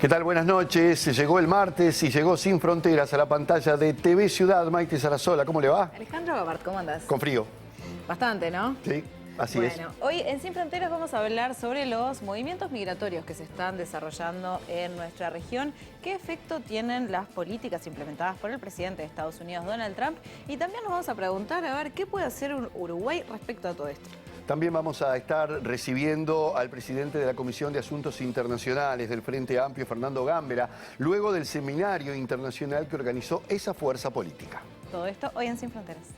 ¿Qué tal? Buenas noches. Llegó el martes y llegó Sin Fronteras a la pantalla de TV Ciudad. Maite Sarasola, ¿cómo le va? Alejandro Gabart, ¿cómo andás? Con frío. Bastante, ¿no? Sí, así es. Bueno, hoy en Sin Fronteras vamos a hablar sobre los movimientos migratorios que se están desarrollando en nuestra región, qué efecto tienen las políticas implementadas por el presidente de Estados Unidos, Donald Trump, y también nos vamos a preguntar a ver qué puede hacer Uruguay respecto a todo esto. También vamos a estar recibiendo al presidente de la Comisión de Asuntos Internacionales del Frente Amplio, Fernando Gambera, luego del seminario internacional que organizó esa fuerza política. Todo esto hoy en Sin Fronteras.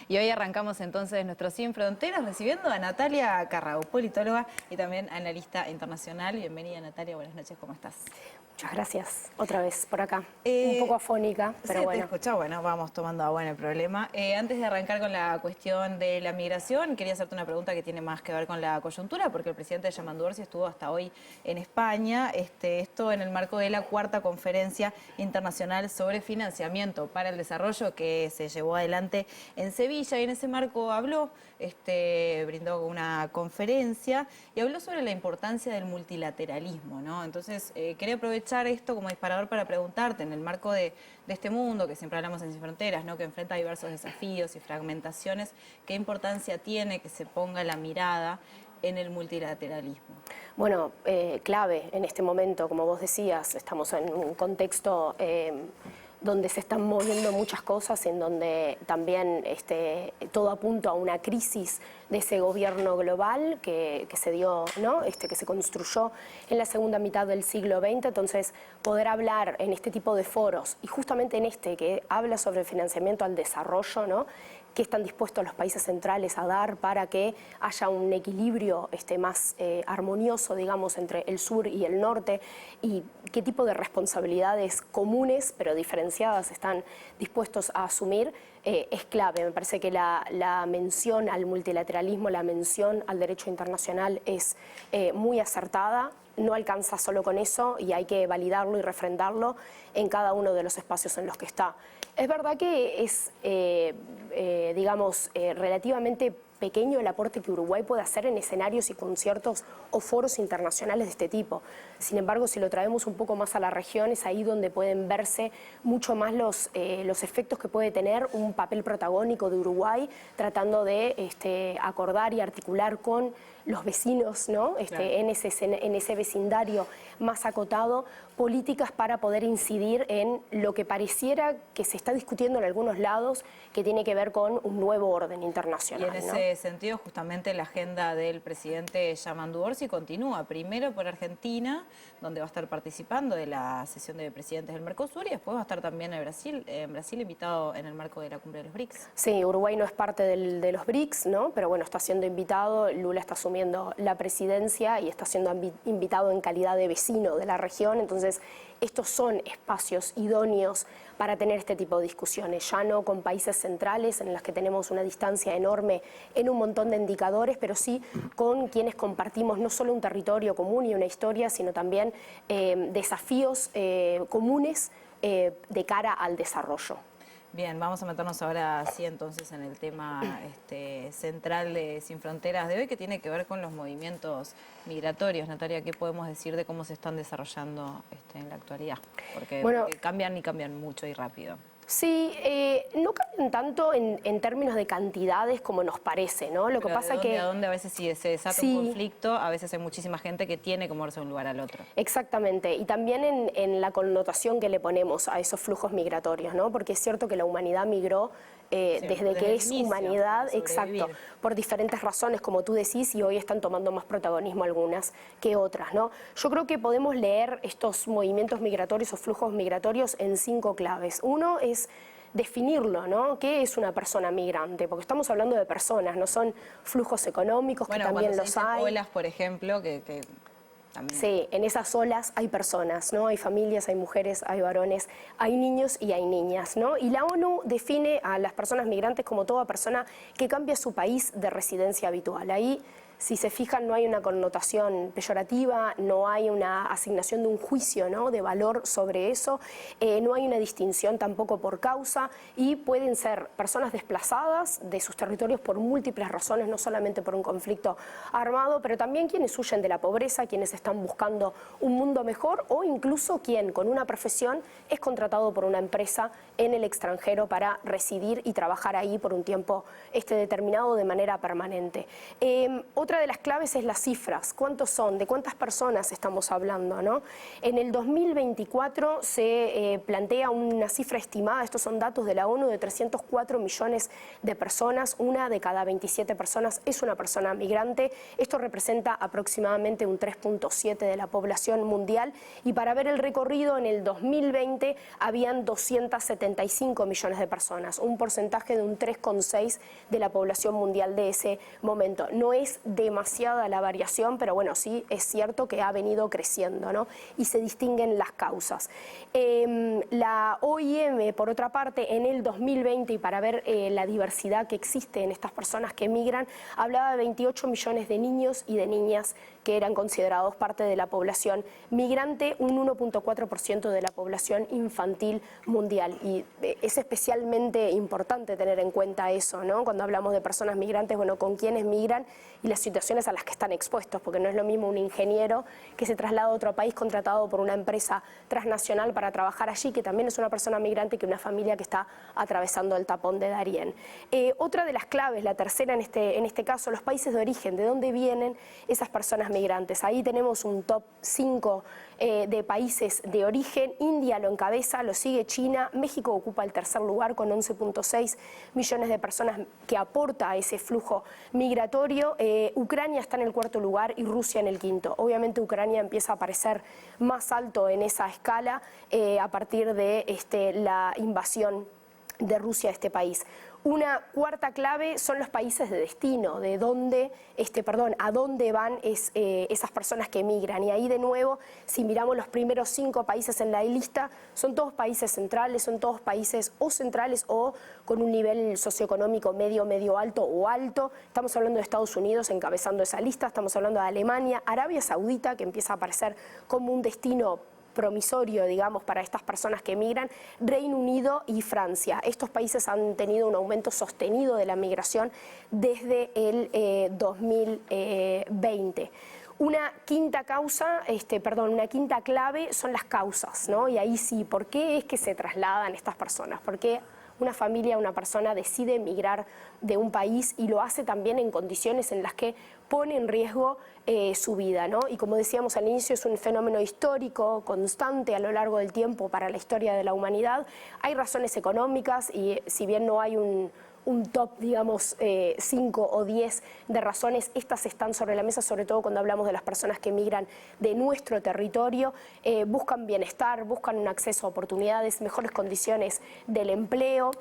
Y hoy arrancamos entonces nuestro Sin Fronteras recibiendo a Natalia Carrau, politóloga y también analista internacional. Bienvenida, Natalia, buenas noches, ¿cómo estás? Muchas gracias, otra vez por acá. Un poco afónica, pero sí, bueno. Te escucho, bueno, vamos tomando agua en el problema. Antes de arrancar con la cuestión de la migración, quería hacerte una pregunta que tiene más que ver con la coyuntura, porque el presidente de Yamandu Orsi estuvo hasta hoy en España, esto en el marco de la cuarta conferencia internacional sobre financiamiento para el desarrollo que se llevó adelante en Sevilla, y en ese marco habló, brindó una conferencia y habló sobre la importancia del multilateralismo, ¿no? Entonces, quería aprovechar esto como disparador para preguntarte, en el marco de este mundo que siempre hablamos en Sin Fronteras, ¿no?, que enfrenta diversos desafíos y fragmentaciones, ¿qué importancia tiene que se ponga la mirada en el multilateralismo? Bueno, clave en este momento, como vos decías, estamos en un contexto donde se están moviendo muchas cosas, en donde también todo apunta a una crisis de ese gobierno global que se dio, ¿no?, que se construyó en la segunda mitad del siglo XX. Entonces, poder hablar en este tipo de foros, y justamente en que habla sobre el financiamiento al desarrollo, ¿no?, qué están dispuestos los países centrales a dar para que haya un equilibrio más armonioso, digamos, entre el sur y el norte, y qué tipo de responsabilidades comunes pero diferenciadas están dispuestos a asumir, es clave. Me parece que la mención al multilateralismo, la mención al derecho internacional es muy acertada. No alcanza solo con eso y hay que validarlo y refrendarlo en cada uno de los espacios en los que está. Es verdad que es, relativamente pequeño el aporte que Uruguay puede hacer en escenarios y conciertos o foros internacionales de este tipo. Sin embargo, si lo traemos un poco más a la región, es ahí donde pueden verse mucho más los efectos que puede tener un papel protagónico de Uruguay, tratando de acordar y articular con los vecinos, ¿no?, Claro, en ese vecindario más acotado, políticas para poder incidir en lo que pareciera que se está discutiendo en algunos lados, que tiene que ver con un nuevo orden internacional. Y en ese sentido, justamente la agenda del presidente Yamandu Orsi continúa, primero por Argentina, donde va a estar participando de la sesión de presidentes del Mercosur, y después va a estar también en Brasil invitado en el marco de la cumbre de los BRICS. Sí, Uruguay no es parte de los BRICS, ¿no?, pero bueno, está siendo invitado. Lula está asumiendo la presidencia y está siendo invitado en calidad de vecino de la región. Entonces, estos son espacios idóneos para tener este tipo de discusiones, ya no con países centrales en los que tenemos una distancia enorme en un montón de indicadores, pero sí con quienes compartimos no solo un territorio común y una historia, sino también desafíos comunes de cara al desarrollo. Bien, vamos a meternos ahora sí entonces en el tema central de Sin Fronteras de hoy, que tiene que ver con los movimientos migratorios. Natalia, ¿qué podemos decir de cómo se están desarrollando en la actualidad? Porque cambian y cambian mucho y rápido. Sí, no cambian tanto en términos de cantidades como nos parece, ¿no? Lo que pasa que ¿A dónde a veces si se desata un conflicto, a veces hay muchísima gente que tiene que moverse de un lugar al otro? Exactamente, y también en la connotación que le ponemos a esos flujos migratorios, ¿no? Porque es cierto que la humanidad migró desde que es humanidad, exacto, por diferentes razones, como tú decís, y hoy están tomando más protagonismo algunas que otras, ¿no? Yo creo que podemos leer estos movimientos migratorios o flujos migratorios en 5 claves. Uno es definirlo, ¿no? ¿Qué es una persona migrante? Porque estamos hablando de personas, no son flujos económicos, que también los hay. Olas, por ejemplo, que también. Sí, en esas olas hay personas, ¿no? Hay familias, hay mujeres, hay varones, hay niños y hay niñas, ¿no? Y la ONU define a las personas migrantes como toda persona que cambia su país de residencia habitual. Ahí, si se fijan, no hay una connotación peyorativa, no hay una asignación de un juicio, ¿no?, de valor sobre eso, no hay una distinción tampoco por causa, y pueden ser personas desplazadas de sus territorios por múltiples razones, no solamente por un conflicto armado, pero también quienes huyen de la pobreza, quienes están buscando un mundo mejor, o incluso quien con una profesión es contratado por una empresa en el extranjero para residir y trabajar ahí por un tiempo determinado de manera permanente. Otra de las claves es las cifras. ¿Cuántos son? ¿De cuántas personas estamos hablando, ¿no? En el 2024 se plantea una cifra estimada, estos son datos de la ONU, de 304 millones de personas. Una de cada 27 personas es una persona migrante. Esto representa aproximadamente un 3.7% de la población mundial. Y para ver el recorrido, en el 2020 habían 275 millones de personas, un porcentaje de un 3,6% de la población mundial de ese momento. No es demasiada la variación, pero bueno, sí es cierto que ha venido creciendo, ¿no? Y se distinguen las causas. La OIM, por otra parte, en el 2020, y para ver la diversidad que existe en estas personas que emigran, hablaba de 28 millones de niños y de niñas que eran considerados parte de la población migrante, un 1.4% de la población infantil mundial. Y es especialmente importante tener en cuenta eso, ¿no? Cuando hablamos de personas migrantes, bueno, con quiénes migran y las situaciones a las que están expuestos, porque no es lo mismo un ingeniero que se traslada a otro país contratado por una empresa transnacional para trabajar allí, que también es una persona migrante, que una familia que está atravesando el tapón de Darién. Otra de las claves, la tercera en este caso, los países de origen, de dónde vienen esas personas migrantes. Ahí tenemos un top 5 de países de origen. India lo encabeza, lo sigue China, México ocupa el tercer lugar con 11.6 millones de personas que aporta a ese flujo migratorio. Ucrania está en el cuarto lugar y Rusia en el quinto. Obviamente Ucrania empieza a aparecer más alto en esa escala a partir de la invasión de Rusia a este país. Una cuarta clave son los países de destino, de dónde, a dónde van esas personas que emigran. Y ahí de nuevo, si miramos los primeros 5 países en la lista, son todos países centrales, son todos países o centrales o con un nivel socioeconómico medio alto o alto. Estamos hablando de Estados Unidos encabezando esa lista, estamos hablando de Alemania, Arabia Saudita, que empieza a aparecer como un destino promisorio, digamos, para estas personas que emigran, Reino Unido y Francia. Estos países han tenido un aumento sostenido de la migración desde el 2020. Una quinta clave son las causas, ¿no? Y ahí sí, ¿por qué es que se trasladan estas personas? ¿Por qué una familia, una persona decide emigrar de un país y lo hace también en condiciones en las que pone en riesgo su vida, ¿no? Y como decíamos al inicio, es un fenómeno histórico, constante a lo largo del tiempo para la historia de la humanidad. Hay razones económicas y si bien no hay un top, digamos, 5 o 10 de razones, estas están sobre la mesa, sobre todo cuando hablamos de las personas que emigran de nuestro territorio, buscan bienestar, buscan un acceso a oportunidades, mejores condiciones del empleo.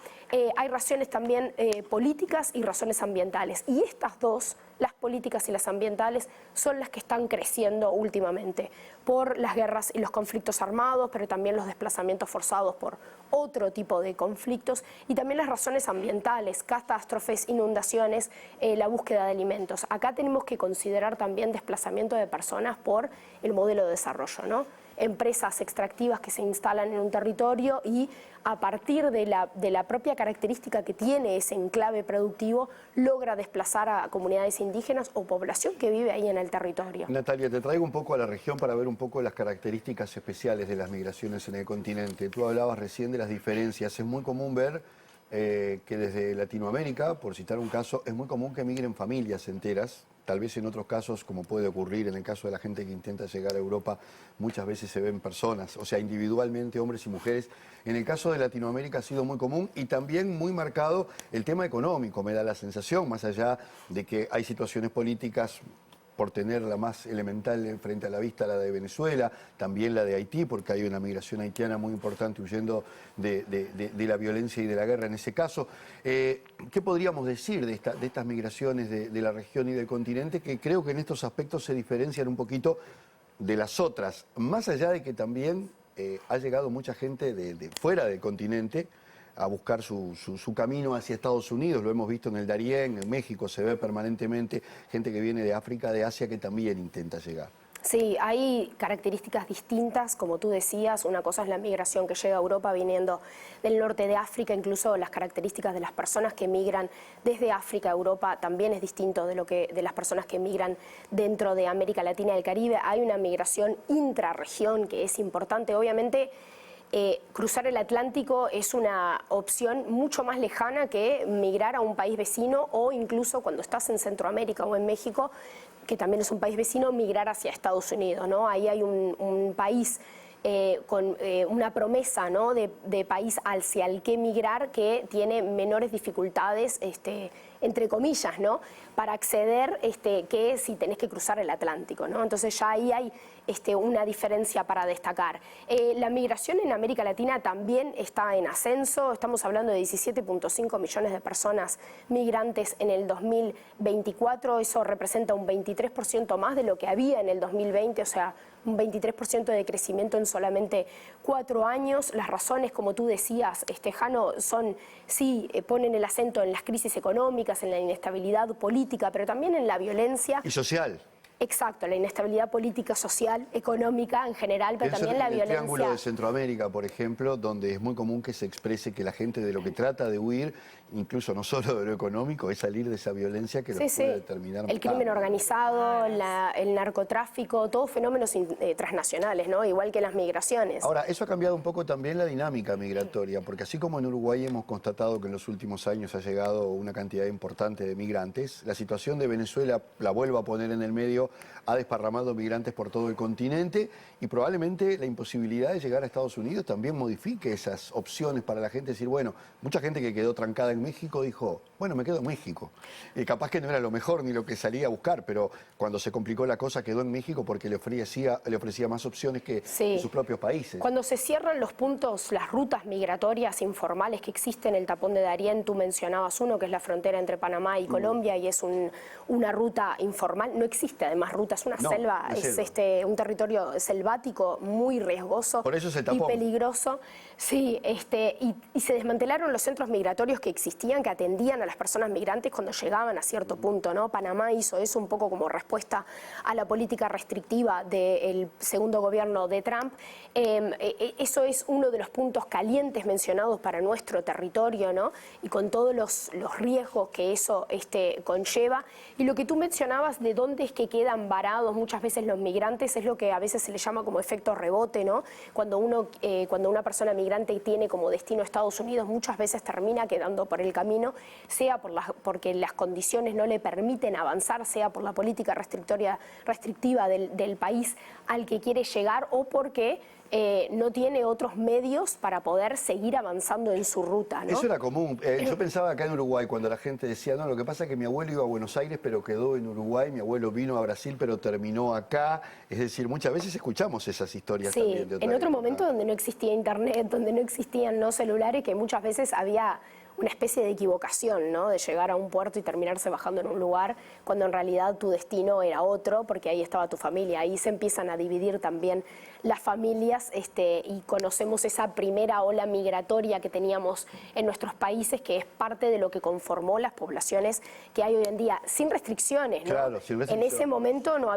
Hay razones también políticas y razones ambientales. Y estas dos, las políticas y las ambientales, son las que están creciendo últimamente por las guerras y los conflictos armados, pero también los desplazamientos forzados por otro tipo de conflictos, y también las razones ambientales, catástrofes, inundaciones, la búsqueda de alimentos. Acá tenemos que considerar también desplazamiento de personas por el modelo de desarrollo, ¿no? Empresas extractivas que se instalan en un territorio y a partir de la propia característica que tiene ese enclave productivo logra desplazar a comunidades indígenas o población que vive ahí en el territorio. Natalia, te traigo un poco a la región para ver un poco las características especiales de las migraciones en el continente. Tú hablabas recién de las diferencias. Es muy común ver que desde Latinoamérica, por citar un caso, es muy común que migren familias enteras. Tal vez en otros casos, como puede ocurrir en el caso de la gente que intenta llegar a Europa, muchas veces se ven personas, o sea, individualmente, hombres y mujeres. En el caso de Latinoamérica ha sido muy común y también muy marcado el tema económico, me da la sensación, más allá de que hay situaciones políticas, por tener la más elemental frente a la vista, la de Venezuela, también la de Haití, porque hay una migración haitiana muy importante huyendo de la violencia y de la guerra en ese caso. ¿Qué podríamos decir de estas migraciones de la región y del continente, que creo que en estos aspectos se diferencian un poquito de las otras, más allá de que también ha llegado mucha gente de fuera del continente a buscar su camino hacia Estados Unidos, lo hemos visto en el Darién, en México se ve permanentemente gente que viene de África, de Asia, que también intenta llegar. Sí, hay características distintas, como tú decías. Una cosa es la migración que llega a Europa viniendo del norte de África, incluso las características de las personas que migran desde África a Europa también es distinto de las personas que migran dentro de América Latina y el Caribe. Hay una migración intrarregión que es importante, obviamente. Cruzar el Atlántico es una opción mucho más lejana que migrar a un país vecino, o incluso cuando estás en Centroamérica o en México, que también es un país vecino, migrar hacia Estados Unidos, ¿no? Ahí hay un país con una promesa, ¿no?, de país hacia el que migrar, que tiene menores dificultades, entre comillas, ¿no?, para acceder, que si tenés que cruzar el Atlántico, ¿no? Entonces ya ahí hay una diferencia para destacar. La migración en América Latina también está en ascenso. Estamos hablando de 17.5 millones de personas migrantes en el 2024. Eso representa un 23% más de lo que había en el 2020, o sea, un 23% de crecimiento en solamente 4 años. Las razones, como tú decías, Jano, ponen el acento en las crisis económicas, en la inestabilidad política, pero también en la violencia. Y social. Exacto, la inestabilidad política, social, económica en general, pero también la violencia. El Triángulo de Centroamérica, por ejemplo, donde es muy común que se exprese que la gente de lo que trata de huir, incluso no solo de lo económico, es salir de esa violencia que los puede terminar matando. El crimen organizado, el narcotráfico, todos fenómenos transnacionales, ¿no? Igual que las migraciones. Ahora, eso ha cambiado un poco también la dinámica migratoria, porque así como en Uruguay hemos constatado que en los últimos años ha llegado una cantidad importante de migrantes, la situación de Venezuela, la vuelvo a poner en el medio, ha desparramado migrantes por todo el continente, y probablemente la imposibilidad de llegar a Estados Unidos también modifique esas opciones para la gente. Decir, bueno, mucha gente que quedó trancada en México dijo, bueno, me quedo en México. Capaz que no era lo mejor ni lo que salía a buscar, pero cuando se complicó la cosa quedó en México porque le ofrecía más opciones que en sus propios países. Cuando se cierran los puntos, las rutas migratorias informales que existen, el tapón de Darién, tú mencionabas uno, que es la frontera entre Panamá y Colombia, y es una ruta informal. No existe además ruta, es una selva, es un territorio selvático muy riesgoso. Por eso es el tapón. Y peligroso. Sí, y se desmantelaron los centros migratorios que existían, que atendían a las personas migrantes cuando llegaban a cierto punto, ¿no? Panamá hizo eso un poco como respuesta a la política restrictiva del segundo gobierno de Trump. Eso es uno de los puntos calientes mencionados para nuestro territorio, ¿no? Y con todos los riesgos que eso conlleva. Y lo que tú mencionabas de dónde es que quedan varados muchas veces los migrantes es lo que a veces se le llama como efecto rebote, ¿no? Cuando una persona migrante tiene como destino Estados Unidos, muchas veces termina quedando por el camino, sea porque las condiciones no le permiten avanzar, sea por la política restrictiva del país al que quiere llegar, o porque no tiene otros medios para poder seguir avanzando en su ruta, ¿no? Eso era común. Yo pensaba acá en Uruguay, cuando la gente decía, no, lo que pasa es que mi abuelo iba a Buenos Aires pero quedó en Uruguay, mi abuelo vino a Brasil pero terminó acá. Es decir, muchas veces escuchamos esas historias también de otra en otro época. momento donde no existía internet, donde no existían celulares, que muchas veces había una especie de equivocación, ¿no? De llegar a un puerto y terminarse bajando en un lugar cuando en realidad tu destino era otro, porque ahí estaba tu familia. Ahí se empiezan a dividir también las familias, y conocemos esa primera ola migratoria que teníamos en nuestros países, que es parte de lo que conformó las poblaciones que hay hoy en día, sin restricciones, ¿no? Claro, sin restricción. En ese momento no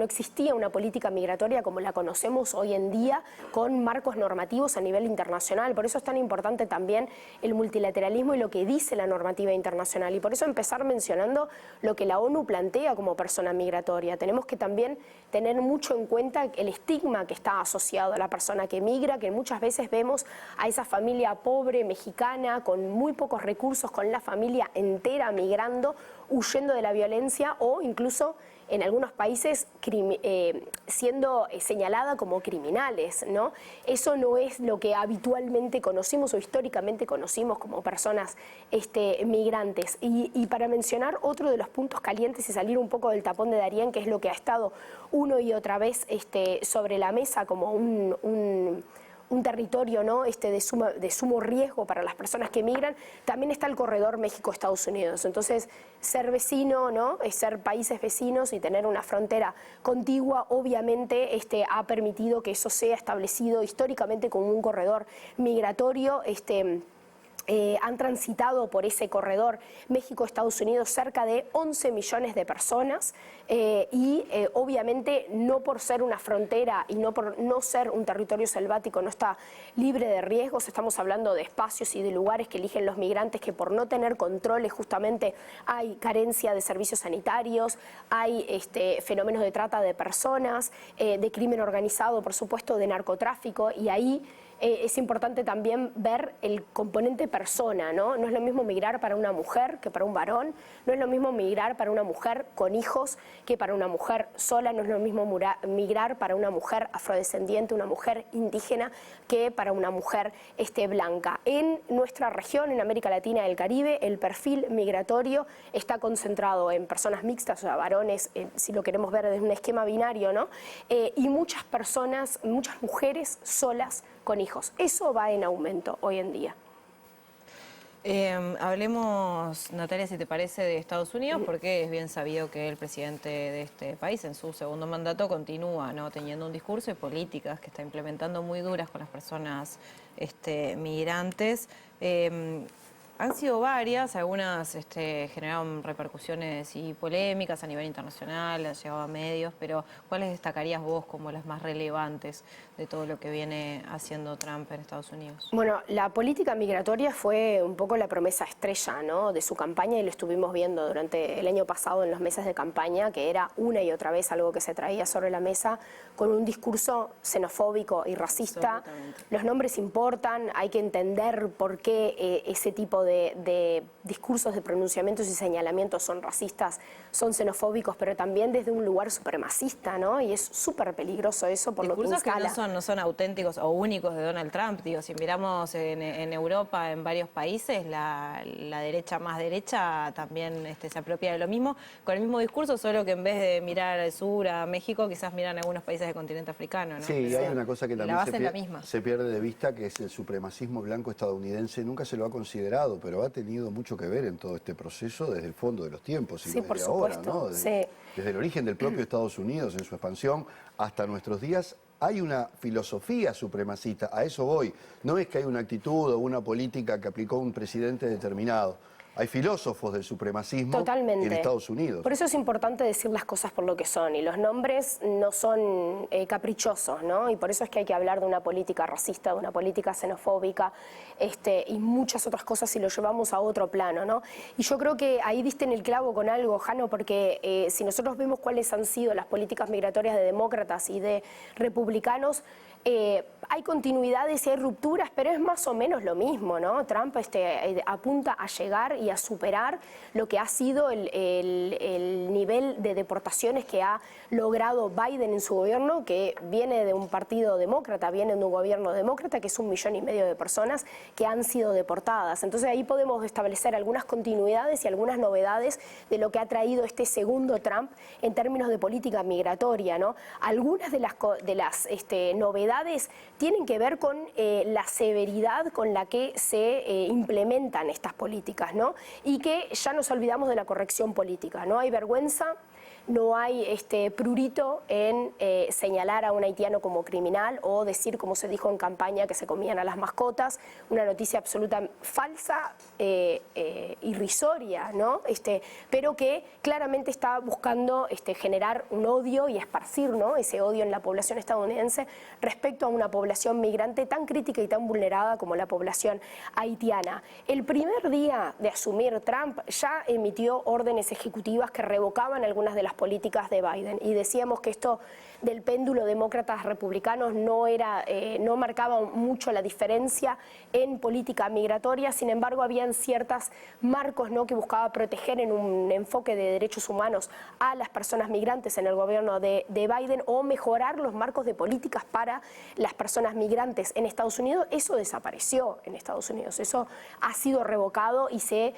existía una política migratoria como la conocemos hoy en día, con marcos normativos a nivel internacional. Por eso es tan importante también el multilateralismo y lo que dice la normativa internacional. Y por eso empezar mencionando lo que la ONU plantea como persona migratoria. Tenemos que también tener mucho en cuenta el estigma que está asociado a la persona que migra, que muchas veces vemos a esa familia pobre mexicana con muy pocos recursos, con la familia entera migrando, huyendo de la violencia, o incluso en algunos países siendo señalada como criminales, ¿no? Eso no es lo que habitualmente conocimos o históricamente conocimos como personas migrantes. Y para mencionar otro de los puntos calientes y salir un poco del tapón de Darién, que es lo que ha estado uno y otra vez sobre la mesa como un territorio, ¿no? de sumo riesgo para las personas que migran, también está el corredor México-Estados Unidos. Entonces, ser vecino, ¿no? Ser países vecinos y tener una frontera contigua, obviamente ha permitido que eso sea establecido históricamente como un corredor migratorio. Han transitado por ese corredor México-Estados Unidos cerca de 11 millones de personas obviamente no por ser una frontera y no por no ser un territorio selvático no está libre de riesgos. Estamos hablando de espacios y de lugares que eligen los migrantes que por no tener controles justamente hay carencia de servicios sanitarios, hay fenómenos de trata de personas, de crimen organizado, por supuesto, de narcotráfico, y ahí es importante también ver el componente persona, ¿no? No es lo mismo migrar para una mujer que para un varón, no es lo mismo migrar para una mujer con hijos que para una mujer sola, no es lo mismo migrar para una mujer afrodescendiente, una mujer indígena, que para una mujer blanca. En nuestra región, en América Latina y el Caribe, el perfil migratorio está concentrado en personas mixtas, o sea, varones, si lo queremos ver desde un esquema binario, ¿no? Y muchas personas, muchas mujeres solas con hijos. Eso va en aumento hoy en día. Hablemos, Natalia, si te parece, de Estados Unidos, porque es bien sabido que el presidente de este país, en su segundo mandato, continúa, ¿no?, teniendo un discurso y políticas que está implementando muy duras con las personas migrantes. Han sido varias, algunas generaron repercusiones y polémicas a nivel internacional, han llegado a medios, pero ¿cuáles destacarías vos como las más relevantes de todo lo que viene haciendo Trump en Estados Unidos? Bueno, la política migratoria fue un poco la promesa estrella, ¿no?, de su campaña, y lo estuvimos viendo durante el año pasado en los meses de campaña, que era una y otra vez algo que se traía sobre la mesa con un discurso xenofóbico y racista. Los nombres importan, hay que entender por qué ese tipo de discursos, de pronunciamientos y señalamientos son racistas, son xenofóbicos, pero también desde un lugar supremacista, ¿no? Y es súper peligroso eso por lo que instala. Discursos que no son auténticos o únicos de Donald Trump. Digo, si miramos en Europa, en varios países, la derecha más derecha también se apropia de lo mismo, con el mismo discurso, solo que en vez de mirar al sur, a México, quizás miran a algunos países del continente africano, ¿no? Sí, y hay una cosa que también se pierde de vista, que es el supremacismo blanco estadounidense. Nunca se lo ha considerado, pero ha tenido mucho que ver en todo este proceso desde el fondo de los tiempos y sí, desde por ahora, supuesto, ¿no? Desde el origen del propio Estados Unidos en su expansión hasta nuestros días. Hay una filosofía supremacista, a eso voy. No es que hay una actitud o una política que aplicó un presidente determinado. Hay filósofos del supremacismo en Estados Unidos. Por eso es importante decir las cosas por lo que son, y los nombres no son caprichosos, ¿no? Y por eso es que hay que hablar de una política racista, de una política xenofóbica, y muchas otras cosas si lo llevamos a otro plano, ¿no? Y yo creo que ahí diste en el clavo con algo, Jano, porque si nosotros vemos cuáles han sido las políticas migratorias de demócratas y de republicanos, hay continuidades y hay rupturas, pero es más o menos lo mismo, ¿no? Trump apunta a llegar y a superar lo que ha sido el nivel de deportaciones que ha logrado Biden en su gobierno, que viene de un partido demócrata, viene de un gobierno demócrata, que es 1,5 millones de personas que han sido deportadas. Entonces ahí podemos establecer algunas continuidades y algunas novedades de lo que ha traído este segundo Trump en términos de política migratoria, ¿no? Algunas de las novedades tienen que ver con la severidad con la que se implementan estas políticas, ¿no? Y que ya nos olvidamos de la corrección política. No hay vergüenza, no hay prurito en señalar a un haitiano como criminal o decir, como se dijo en campaña, que se comían a las mascotas, una noticia absoluta falsa, irrisoria, ¿no? Pero que claramente está buscando generar un odio y esparcir, ¿no?, ese odio en la población estadounidense respecto a una población migrante tan crítica y tan vulnerada como la población haitiana. El primer día de asumir, Trump ya emitió órdenes ejecutivas que revocaban algunas de las políticas de Biden, y decíamos que esto del péndulo demócratas-republicanos no marcaba mucho la diferencia en política migratoria. Sin embargo, habían ciertos marcos, ¿no?, que buscaba proteger en un enfoque de derechos humanos a las personas migrantes en el gobierno de Biden, o mejorar los marcos de políticas para las personas migrantes en Estados Unidos. Eso desapareció en Estados Unidos, eso ha sido revocado, y se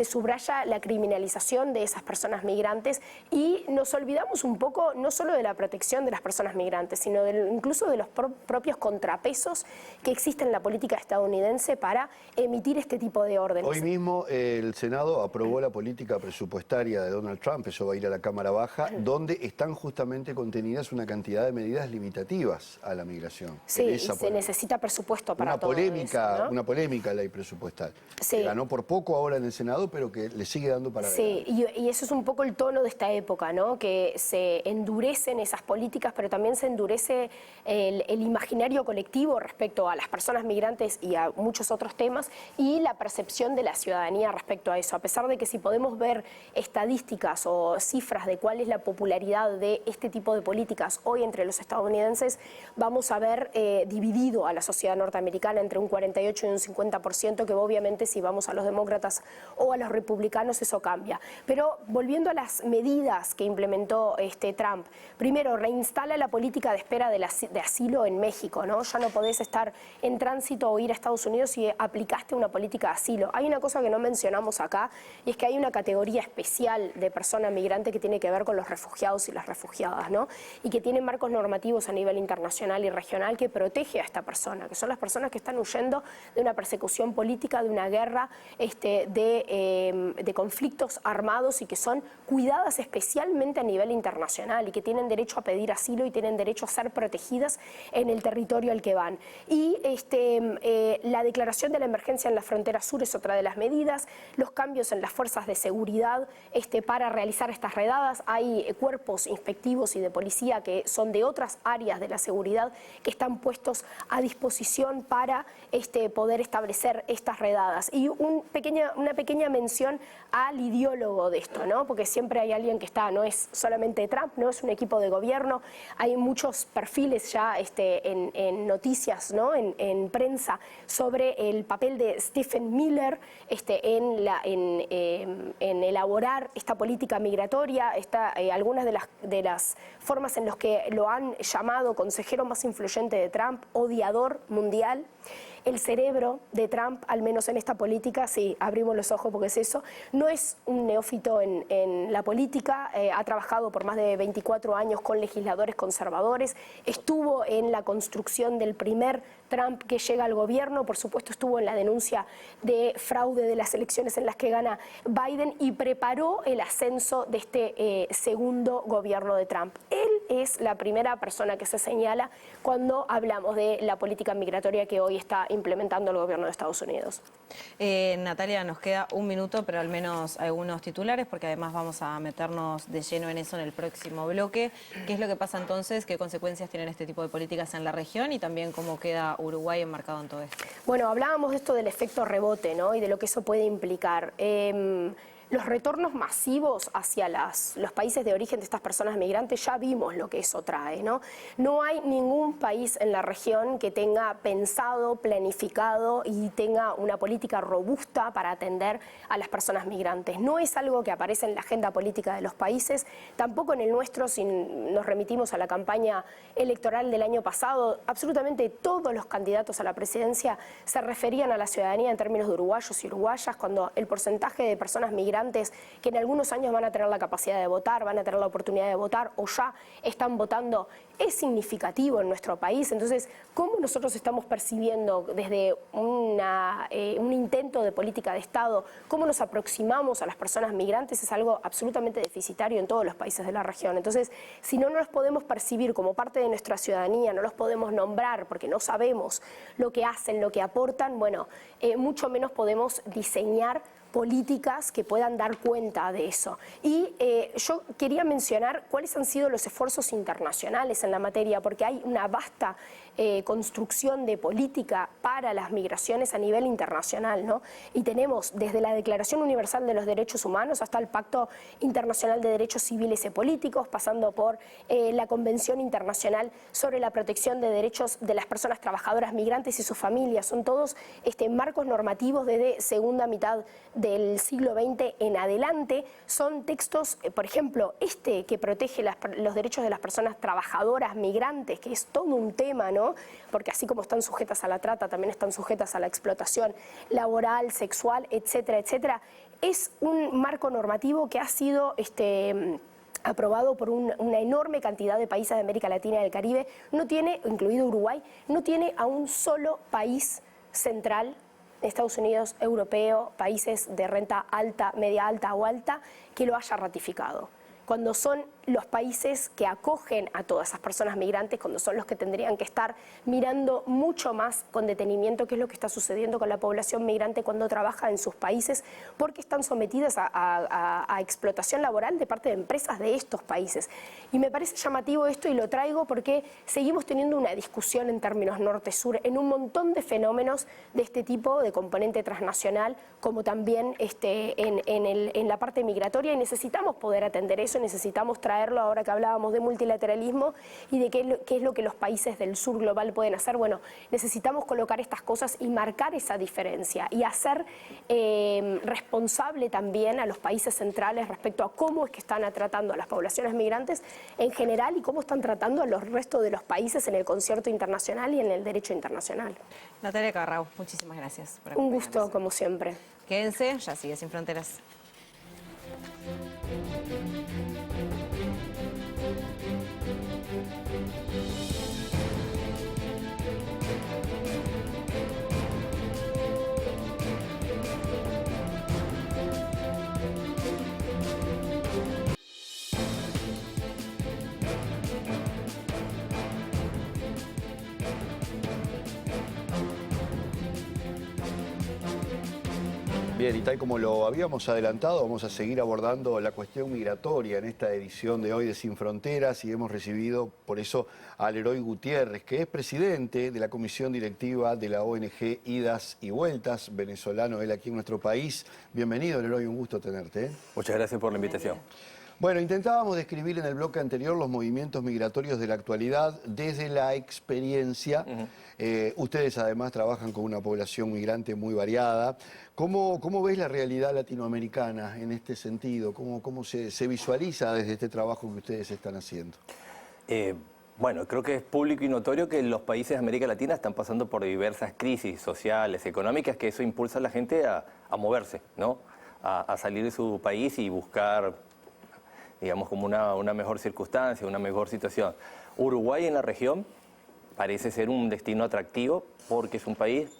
subraya la criminalización de esas personas migrantes Y nos olvidamos un poco no solo de la protección de las personas migrantes, sino incluso de los propios contrapesos que existen en la política estadounidense para emitir este tipo de órdenes. Hoy mismo el Senado aprobó la política presupuestaria de Donald Trump, eso va a ir a la Cámara Baja, donde están justamente contenidas una cantidad de medidas limitativas a la migración. Sí, y se necesita presupuesto para todo eso, ¿no? Una polémica ley presupuestal. Sí. Que ganó por poco ahora en el Senado, pero que le sigue dando para Sí, y eso es un poco el tono de esta época, ¿no? Que se endurecen esas políticas, pero también se endurece el imaginario colectivo respecto a las personas migrantes y a muchos otros temas, y la percepción de la ciudadanía respecto a eso. A pesar de que si podemos ver estadísticas o cifras de cuál es la popularidad de este tipo de políticas hoy entre los estadounidenses, vamos a ver dividido a la sociedad norteamericana entre un 48 y un 50%, que obviamente si vamos a los demócratas o a los republicanos eso cambia. Pero volviendo a las medidas que implementó Trump, primero reinstala la política de espera de asilo en México, ¿no? Ya no podés estar en tránsito o ir a Estados Unidos si aplicaste una política de asilo. Hay una cosa que no mencionamos acá, y es que hay una categoría especial de persona migrante que tiene que ver con los refugiados y las refugiadas, ¿no? Y que tiene marcos normativos a nivel internacional y regional que protege a esta persona, que son las personas que están huyendo de una persecución política, de una guerra, de conflictos armados, y que son cuidadas especialmente a nivel internacional y que tienen derecho a pedir asilo y tienen derecho a ser protegidas en el territorio al que van. Y la declaración de la emergencia en la frontera sur es otra de las medidas, los cambios en las fuerzas de seguridad para realizar estas redadas. Hay cuerpos inspectivos y de policía que son de otras áreas de la seguridad que están puestos a disposición para poder establecer estas redadas. Y una pequeña mención al ideólogo de esto, ¿no? Porque siempre hay alguien que está, no es solamente Trump, no es un equipo de gobierno, hay muchos perfiles ya en noticias, ¿no? En prensa sobre el papel de Stephen Miller en elaborar esta política migratoria, algunas de las formas en las que lo han llamado consejero más influyente de Trump, odiador mundial. El cerebro de Trump, al menos en esta política, sí, abrimos los ojos porque es eso, no es un neófito en la política, ha trabajado por más de 24 años con legisladores conservadores, estuvo en la construcción del primer Trump que llega al gobierno, por supuesto estuvo en la denuncia de fraude de las elecciones en las que gana Biden y preparó el ascenso de este segundo gobierno de Trump. Él es la primera persona que se señala cuando hablamos de la política migratoria que hoy está implementando el gobierno de Estados Unidos. Natalia, nos queda un minuto, pero al menos algunos titulares, porque además vamos a meternos de lleno en eso en el próximo bloque. ¿Qué es lo que pasa entonces? ¿Qué consecuencias tienen este tipo de políticas en la región? Y también cómo queda Uruguay enmarcado en todo esto. Bueno, hablábamos de esto del efecto rebote, ¿no? Y de lo que eso puede implicar. Los retornos masivos hacia los países de origen de estas personas migrantes, ya vimos lo que eso trae, ¿no? No hay ningún país en la región que tenga pensado, planificado y tenga una política robusta para atender a las personas migrantes. No es algo que aparece en la agenda política de los países, tampoco en el nuestro. Si nos remitimos a la campaña electoral del año pasado, absolutamente todos los candidatos a la presidencia se referían a la ciudadanía en términos de uruguayos y uruguayas, cuando el porcentaje de personas migrantes que en algunos años van a tener la capacidad de votar, van a tener la oportunidad de votar o ya están votando, es significativo en nuestro país. Entonces, ¿cómo nosotros estamos percibiendo desde un intento de política de Estado, cómo nos aproximamos a las personas migrantes? Es algo absolutamente deficitario en todos los países de la región. Entonces, si no los podemos percibir como parte de nuestra ciudadanía, no los podemos nombrar porque no sabemos lo que hacen, lo que aportan, bueno, mucho menos podemos diseñar políticas que puedan dar cuenta de eso. Y yo quería mencionar cuáles han sido los esfuerzos internacionales en la materia, porque hay una vasta construcción de política para las migraciones a nivel internacional, ¿no? Y tenemos desde la Declaración Universal de los Derechos Humanos hasta el Pacto Internacional de Derechos Civiles y Políticos, pasando por la Convención Internacional sobre la Protección de Derechos de las Personas Trabajadoras Migrantes y sus familias. Son todos marcos normativos desde segunda mitad del siglo XX en adelante. Son textos, por ejemplo, que protege los derechos de las personas trabajadoras migrantes, que es todo un tema, ¿no? Porque así como están sujetas a la trata, también están sujetas a la explotación laboral, sexual, etcétera, etcétera. Es un marco normativo que ha sido aprobado por una enorme cantidad de países de América Latina y del Caribe, no tiene, incluido Uruguay, no tiene a un solo país central, Estados Unidos, europeo, países de renta alta, media alta o alta, que lo haya ratificado. Cuando son los países que acogen a todas esas personas migrantes, cuando son los que tendrían que estar mirando mucho más con detenimiento qué es lo que está sucediendo con la población migrante cuando trabaja en sus países, porque están sometidas a explotación laboral de parte de empresas de estos países. Y me parece llamativo esto y lo traigo porque seguimos teniendo una discusión en términos norte-sur en un montón de fenómenos de este tipo, de componente transnacional, como también en la parte migratoria, y necesitamos poder atender eso, necesitamos traerlo ahora que hablábamos de multilateralismo y de qué es lo que los países del sur global pueden hacer. Bueno, necesitamos colocar estas cosas y marcar esa diferencia y hacer responsable también a los países centrales respecto a cómo es que están tratando a las poblaciones migrantes en general y cómo están tratando a los restos de los países en el concierto internacional y en el derecho internacional. Natalia Carrau, muchísimas gracias por Un acompañarnos. gusto, como siempre. Quédense, ya sigue Sin Fronteras. Bien, y tal como lo habíamos adelantado, vamos a seguir abordando la cuestión migratoria en esta edición de hoy de Sin Fronteras y hemos recibido por eso a Leroy Gutiérrez, que es presidente de la comisión directiva de la ONG Idas y Vueltas, venezolano él aquí en nuestro país. Bienvenido, Leroy, un gusto tenerte, ¿eh? Muchas gracias por la invitación. Bueno, intentábamos describir en el bloque anterior los movimientos migratorios de la actualidad desde la experiencia. Ustedes además trabajan con una población migrante muy variada. ¿Cómo ves la realidad latinoamericana en este sentido? ¿Cómo se visualiza desde este trabajo que ustedes están haciendo? Bueno, creo que es público y notorio que los países de América Latina están pasando por diversas crisis sociales, económicas, que eso impulsa a la gente a moverse, ¿no? A salir de su país y buscar, digamos, como una mejor circunstancia, una mejor situación. Uruguay en la región parece ser un destino atractivo porque es un país,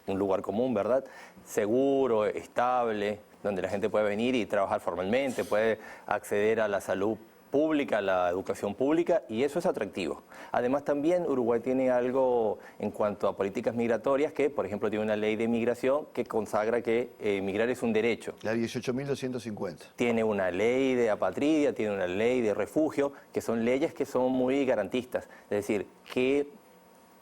un lugar común, ¿verdad? Seguro, estable, donde la gente puede venir y trabajar formalmente, puede acceder a la salud pública, a la educación pública, y eso es atractivo. Además, también Uruguay tiene algo en cuanto a políticas migratorias que, por ejemplo, tiene una ley de migración que consagra que migrar es un derecho. La 18.250. Tiene una ley de apatridia, tiene una ley de refugio, que son leyes que son muy garantistas. Es decir, que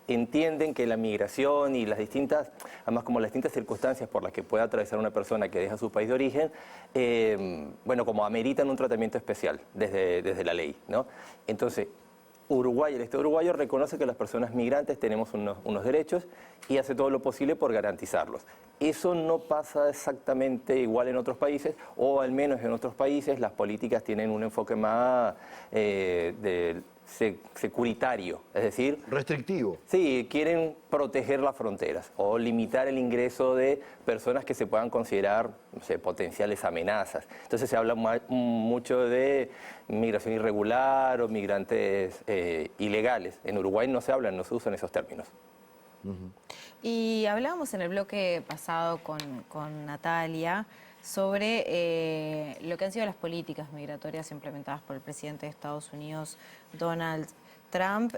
entienden que la migración y las distintas, además como las distintas circunstancias por las que puede atravesar una persona que deja su país de origen, bueno, como ameritan un tratamiento especial desde la ley, ¿no? Entonces, Uruguay, el Estado uruguayo reconoce que las personas migrantes tenemos unos derechos y hace todo lo posible por garantizarlos. Eso no pasa exactamente igual en otros países, o al menos en otros países las políticas tienen un enfoque más securitario, es decir... Restrictivo. Sí, quieren proteger las fronteras o limitar el ingreso de personas que se puedan considerar, no sé, potenciales amenazas. Entonces se habla mucho de migración irregular o migrantes ilegales. En Uruguay no se usan esos términos. Y hablábamos en el bloque pasado con Natalia sobre lo que han sido las políticas migratorias implementadas por el presidente de Estados Unidos, Donald Trump.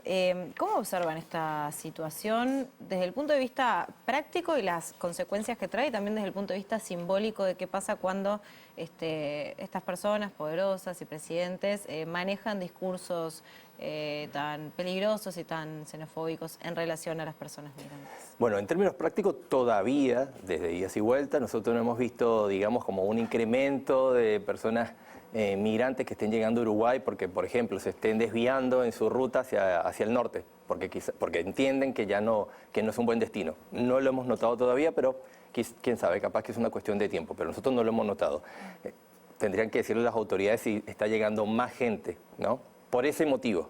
¿Cómo observan esta situación desde el punto de vista práctico y las consecuencias que trae, y también desde el punto de vista simbólico de qué pasa cuando estas personas poderosas y presidentes manejan discursos tan peligrosos y tan xenofóbicos en relación a las personas migrantes? Bueno, en términos prácticos, todavía, desde Idas y Vueltas, nosotros no hemos visto, digamos, como un incremento de personas migrantes que estén llegando a Uruguay porque, por ejemplo, se estén desviando en su ruta hacia el norte, porque entienden que no es un buen destino. No lo hemos notado todavía, pero quién sabe, capaz que es una cuestión de tiempo, pero nosotros no lo hemos notado. Tendrían que decirle a las autoridades si está llegando más gente, ¿no? Por ese motivo.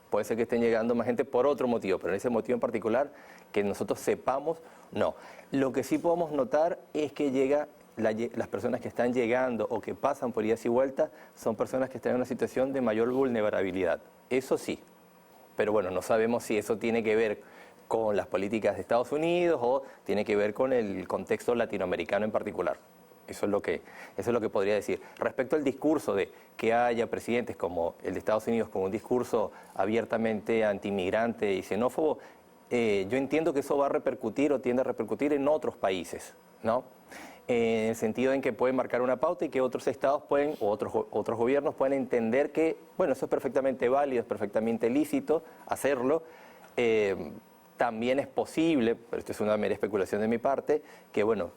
Puede ser que estén llegando más gente por otro motivo, pero en ese motivo en particular, que nosotros sepamos, no. Lo que sí podemos notar es que llega las personas que están llegando o que pasan por idas y vueltas son personas que están en una situación de mayor vulnerabilidad. Eso sí, pero bueno, no sabemos si eso tiene que ver con las políticas de Estados Unidos o tiene que ver con el contexto latinoamericano en particular. Eso es lo que podría decir. Respecto al discurso de que haya presidentes como el de Estados Unidos con un discurso abiertamente antimigrante y xenófobo, yo entiendo que eso va a repercutir o tiende a repercutir en otros países, ¿no? En el sentido en que pueden marcar una pauta y que otros estados pueden, o otros gobiernos pueden entender que, bueno, eso es perfectamente válido, es perfectamente lícito hacerlo. También es posible, pero esto es una mera especulación de mi parte, que, bueno,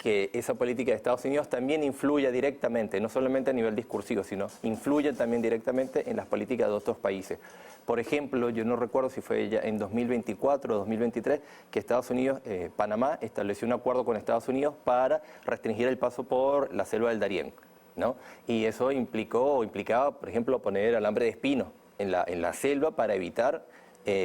que esa política de Estados Unidos también influya directamente, no solamente a nivel discursivo, sino influya también directamente en las políticas de otros países. Por ejemplo, yo no recuerdo si fue ya en 2024 o 2023 que Estados Unidos, Panamá, estableció un acuerdo con Estados Unidos para restringir el paso por la selva del Darién, ¿no? Y eso implicaba, por ejemplo, poner alambre de espino en la selva para evitar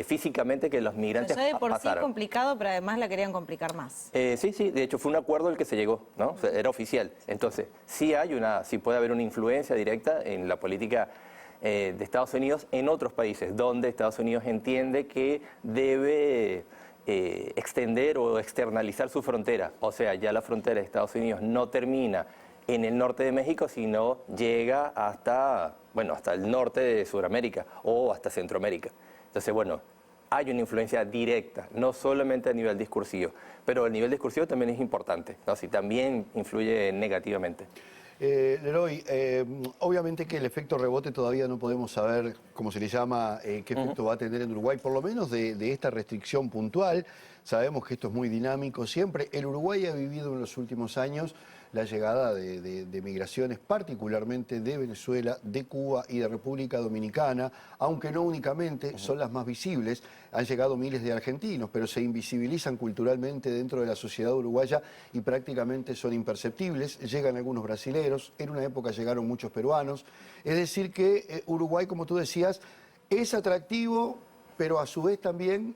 físicamente que los migrantes Ya de por sí es pasaran. complicado, pero además la querían complicar más. Sí, de hecho fue un acuerdo al que se llegó, ¿no? O sea, era oficial. Entonces, sí puede haber una influencia directa en la política de Estados Unidos en otros países, donde Estados Unidos entiende que debe extender o externalizar su frontera. O sea, ya la frontera de Estados Unidos no termina en el norte de México, sino llega hasta el norte de Sudamérica o hasta Centroamérica. Entonces, bueno, hay una influencia directa, no solamente a nivel discursivo, pero el nivel discursivo también es importante, ¿no? Sí, también influye negativamente. Leroy, obviamente que el efecto rebote todavía no podemos saber, cómo se le llama, qué efecto va a tener en Uruguay, por lo menos de esta restricción puntual. Sabemos que esto es muy dinámico siempre. El Uruguay ha vivido en los últimos años la llegada de migraciones, particularmente de Venezuela, de Cuba y de República Dominicana, aunque no únicamente, son las más visibles. Han llegado miles de argentinos, pero se invisibilizan culturalmente dentro de la sociedad uruguaya y prácticamente son imperceptibles. Llegan algunos brasileros, en una época llegaron muchos peruanos. Es decir que Uruguay, como tú decías, es atractivo, pero a su vez también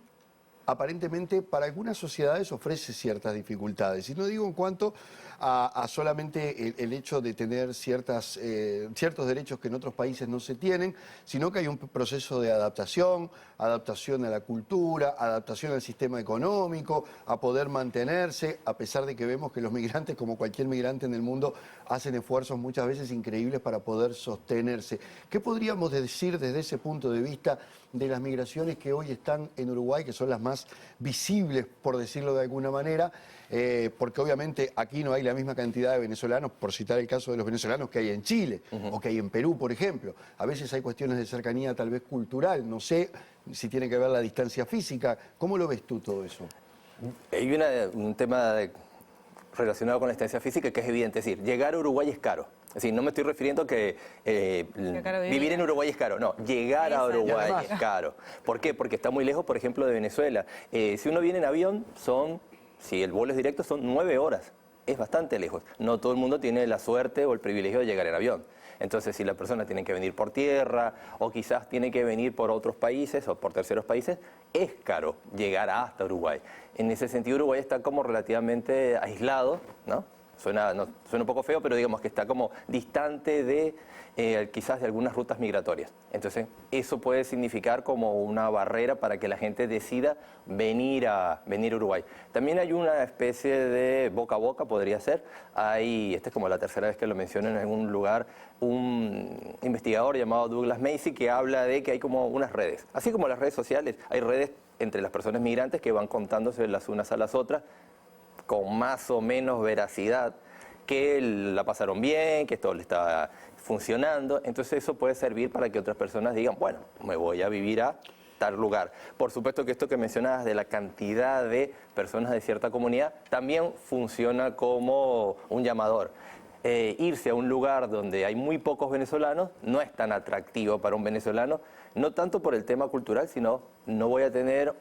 aparentemente para algunas sociedades ofrece ciertas dificultades. Y no digo en cuanto a solamente el hecho de tener ciertos derechos que en otros países no se tienen, sino que hay un proceso de adaptación a la cultura, adaptación al sistema económico, a poder mantenerse, a pesar de que vemos que los migrantes, como cualquier migrante en el mundo, hacen esfuerzos muchas veces increíbles para poder sostenerse. ¿Qué podríamos decir desde ese punto de vista de las migraciones que hoy están en Uruguay, que son las más visibles, por decirlo de alguna manera? Porque obviamente aquí no hay la misma cantidad de venezolanos, por citar el caso de los venezolanos, que hay en Chile o que hay en Perú, por ejemplo. A veces hay cuestiones de cercanía tal vez cultural, no sé si tiene que ver la distancia física. ¿Cómo lo ves tú todo eso? Hay un tema relacionado con la distancia física que es evidente, es decir, llegar a Uruguay es caro. Es decir, no me estoy refiriendo a que vivir en Uruguay es caro, no, llegar a Uruguay es caro. ¿Por qué? Porque está muy lejos, por ejemplo, de Venezuela. Si uno viene en avión, si el vuelo es directo, son 9 horas. Es bastante lejos. No todo el mundo tiene la suerte o el privilegio de llegar en avión. Entonces, si la persona tiene que venir por tierra o quizás tiene que venir por otros países o por terceros países, es caro llegar hasta Uruguay. En ese sentido, Uruguay está como relativamente aislado, ¿no? Suena un poco feo, pero digamos que está como distante de quizás de algunas rutas migratorias. Entonces, eso puede significar como una barrera para que la gente decida venir a Uruguay. También hay una especie de boca a boca, podría ser. Esta es como la tercera vez que lo menciono en algún lugar, un investigador llamado Douglas Macy que habla de que hay como unas redes. Así como las redes sociales, hay redes entre las personas migrantes que van contándose las unas a las otras, con más o menos veracidad, que la pasaron bien, que todo le estaba funcionando. Entonces eso puede servir para que otras personas digan, bueno, me voy a vivir a tal lugar. Por supuesto que esto que mencionabas de la cantidad de personas de cierta comunidad también funciona como un llamador. Irse a un lugar donde hay muy pocos venezolanos no es tan atractivo para un venezolano, no tanto por el tema cultural, sino no voy a tener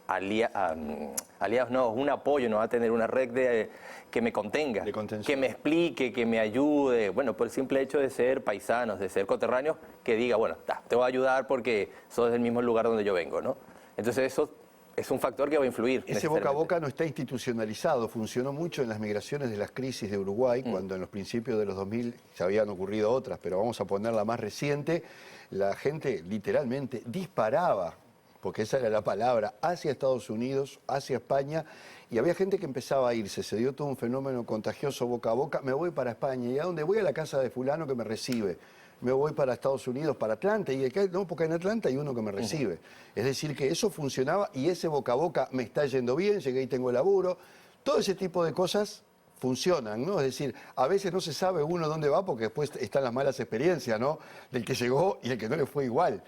aliados, no, un apoyo, no va a tener una red que me contenga, que me explique, que me ayude, bueno, por el simple hecho de ser paisanos, de ser coterráneos, que diga, bueno, te voy a ayudar porque sos del mismo lugar donde yo vengo, ¿no? Entonces eso es un factor que va a influir. Ese boca a boca no está institucionalizado, funcionó mucho en las migraciones de las crisis de Uruguay, cuando en los principios de los 2000 ya habían ocurrido otras, pero vamos a poner la más reciente, la gente literalmente disparaba, porque esa era la palabra, hacia Estados Unidos, hacia España, y había gente que empezaba a irse, se dio todo un fenómeno contagioso boca a boca, me voy para España, ¿y a dónde voy? A la casa de fulano que me recibe. Me voy para Estados Unidos, para Atlanta, y acá, no, porque en Atlanta hay uno que me recibe. Es decir, que eso funcionaba y ese boca a boca me está yendo bien, llegué y tengo laburo. Todo ese tipo de cosas funcionan, ¿no? Es decir, a veces no se sabe uno dónde va porque después están las malas experiencias, ¿no? Del que llegó y el que no le fue igual.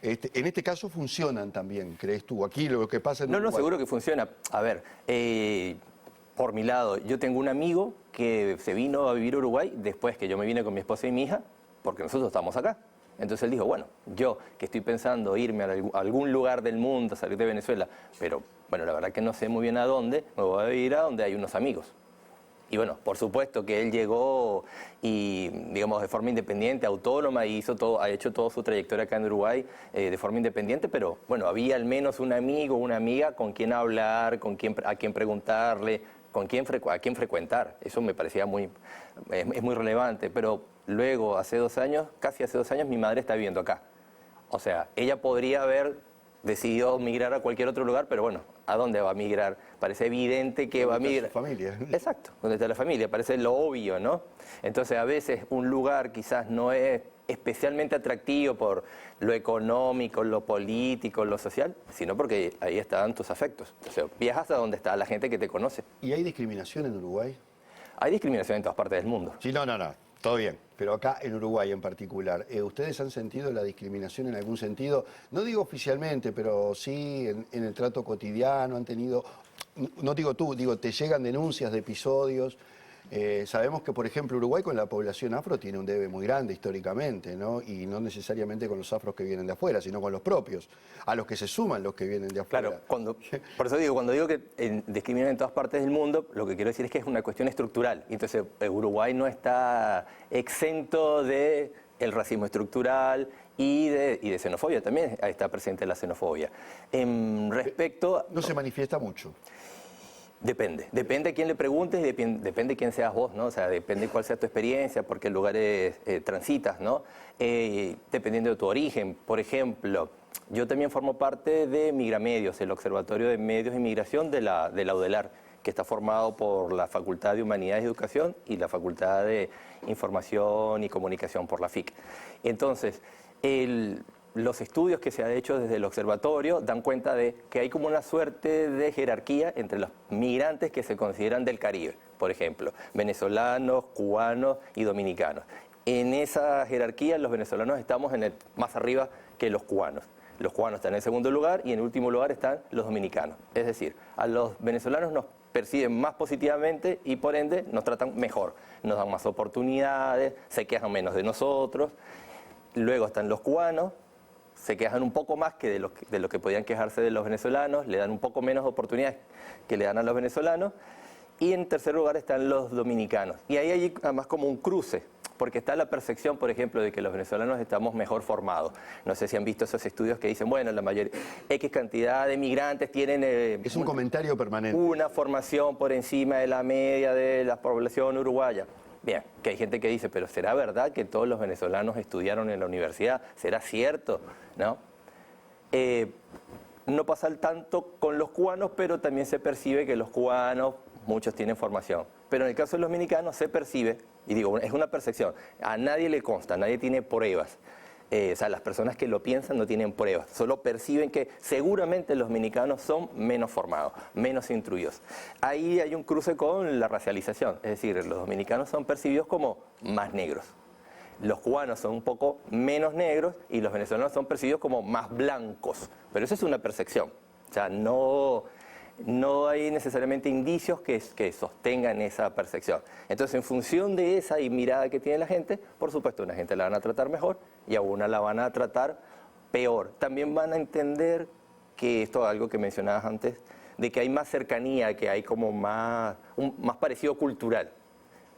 En este caso funcionan también, ¿crees tú? Aquí lo que pasa en Uruguay. No, seguro que funciona. A ver, por mi lado, yo tengo un amigo que se vino a vivir a Uruguay después que yo me vine con mi esposa y mi hija, porque nosotros estamos acá. Entonces él dijo, bueno, yo que estoy pensando irme a algún lugar del mundo, salir de Venezuela, pero bueno, la verdad que no sé muy bien a dónde, me voy a ir a donde hay unos amigos. Y bueno, por supuesto que él llegó y, digamos, de forma independiente, autónoma, y ha hecho toda su trayectoria acá en Uruguay de forma independiente, pero bueno, había al menos un amigo, una amiga con quien hablar, a quien preguntarle, a quién frecuentar. Eso me parecía es muy relevante, pero luego, casi hace 2 años, mi madre está viviendo acá. O sea, ella podría haber decidido migrar a cualquier otro lugar, pero bueno, ¿a dónde va a migrar? Parece evidente que va a migrar. Su familia. Exacto, donde está la familia, parece lo obvio, ¿no? Entonces, a veces un lugar quizás no es especialmente atractivo por lo económico, lo político, lo social, sino porque ahí están tus afectos. O sea, viajas a donde está la gente que te conoce. ¿Y hay discriminación en Uruguay? Hay discriminación en todas partes del mundo. Sí, no, todo bien. Pero acá en Uruguay en particular, ¿ustedes han sentido la discriminación en algún sentido? No digo oficialmente, pero sí en el trato cotidiano, han tenido, no digo tú, digo, te llegan denuncias de episodios. Sabemos que, por ejemplo, Uruguay con la población afro tiene un debe muy grande históricamente, ¿no? Y no necesariamente con los afros que vienen de afuera, sino con los propios, a los que se suman los que vienen de afuera. Claro, por eso digo, cuando digo que discriminan en todas partes del mundo, lo que quiero decir es que es una cuestión estructural. Entonces, Uruguay no está exento del racismo estructural y de xenofobia, también está presente la xenofobia. No se manifiesta mucho. Depende a quién le preguntes, depende quién seas vos, ¿no? O sea, depende cuál sea tu experiencia, por qué lugares transitas, ¿no? Dependiendo de tu origen. Por ejemplo, yo también formo parte de Migramedios, el Observatorio de Medios y Migración de la UDELAR, que está formado por la Facultad de Humanidades y Educación y la Facultad de Información y Comunicación por la FIC. Entonces, los estudios que se han hecho desde el observatorio dan cuenta de que hay como una suerte de jerarquía entre los migrantes que se consideran del Caribe, por ejemplo, venezolanos, cubanos y dominicanos. En esa jerarquía los venezolanos estamos más arriba que los cubanos. Los cubanos están en el segundo lugar y en el último lugar están los dominicanos. Es decir, a los venezolanos nos perciben más positivamente y por ende nos tratan mejor, nos dan más oportunidades, se quejan menos de nosotros. Luego están los cubanos, se quejan un poco más que de lo que podían quejarse de los venezolanos, le dan un poco menos oportunidades que le dan a los venezolanos. Y en tercer lugar están los dominicanos. Y ahí hay además como un cruce, porque está la percepción, por ejemplo, de que los venezolanos estamos mejor formados. No sé si han visto esos estudios que dicen, bueno, la mayoría, X cantidad de migrantes tienen... es un comentario permanente. Una formación por encima de la media de la población uruguaya. Bien, que hay gente que dice, pero ¿será verdad que todos los venezolanos estudiaron en la universidad? ¿Será cierto? ¿No? No pasa tanto con los cubanos, pero también se percibe que los cubanos, muchos tienen formación. Pero en el caso de los dominicanos se percibe, y digo, es una percepción, a nadie le consta, nadie tiene pruebas. O sea, las personas que lo piensan no tienen pruebas, solo perciben que seguramente los dominicanos son menos formados, menos instruidos. Ahí hay un cruce con la racialización, es decir, los dominicanos son percibidos como más negros. Los cubanos son un poco menos negros y los venezolanos son percibidos como más blancos. Pero eso es una percepción. O sea, no hay necesariamente indicios que sostengan esa percepción. Entonces, en función de esa mirada que tiene la gente, por supuesto, a una gente la van a tratar mejor y a una la van a tratar peor. También van a entender que esto es algo que mencionabas antes, de que hay más cercanía, que hay como más parecido cultural.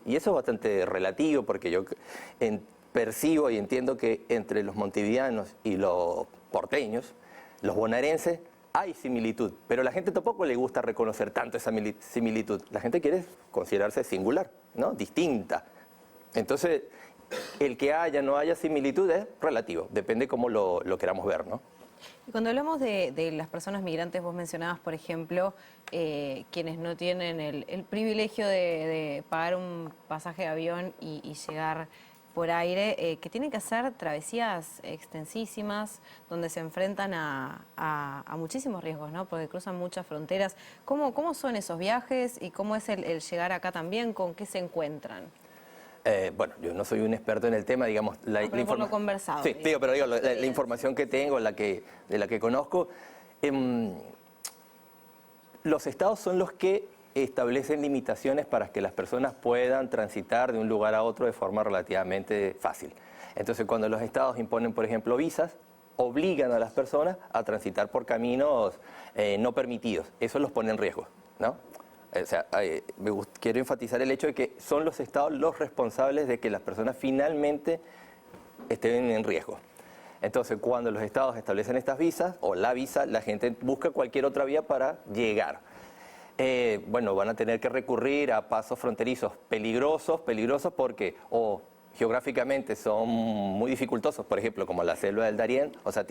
Y eso es bastante relativo porque yo percibo y entiendo que entre los montevideanos y los porteños, los bonaerenses hay similitud, pero a la gente tampoco le gusta reconocer tanto esa similitud. La gente quiere considerarse singular, ¿no? Distinta. Entonces, el que haya o no haya similitud es relativo, depende cómo lo queramos ver, ¿no? Y cuando hablamos de las personas migrantes, vos mencionabas, por ejemplo, quienes no tienen el privilegio de pagar un pasaje de avión y llegar por aire, que tienen que hacer travesías extensísimas, donde se enfrentan a muchísimos riesgos, ¿no? Porque cruzan muchas fronteras. ¿Cómo son esos viajes y cómo es el llegar acá también? ¿Con qué se encuentran? Bueno, yo no soy un experto en el tema, digamos... Pero por lo conversado. Sí, pero digo, la información que tengo, de la que conozco, los estados son los que establecen limitaciones para que las personas puedan transitar de un lugar a otro de forma relativamente fácil. Entonces, cuando los estados imponen, por ejemplo, visas, obligan a las personas a transitar por caminos no permitidos. Eso los pone en riesgo, ¿no? O sea, quiero enfatizar el hecho de que son los estados los responsables de que las personas finalmente estén en riesgo. Entonces, cuando los estados establecen estas visas, o la visa, la gente busca cualquier otra vía para llegar. Bueno, van a tener que recurrir a pasos fronterizos peligrosos porque o geográficamente son muy dificultosos, por ejemplo, como la selva del Darién, o sea,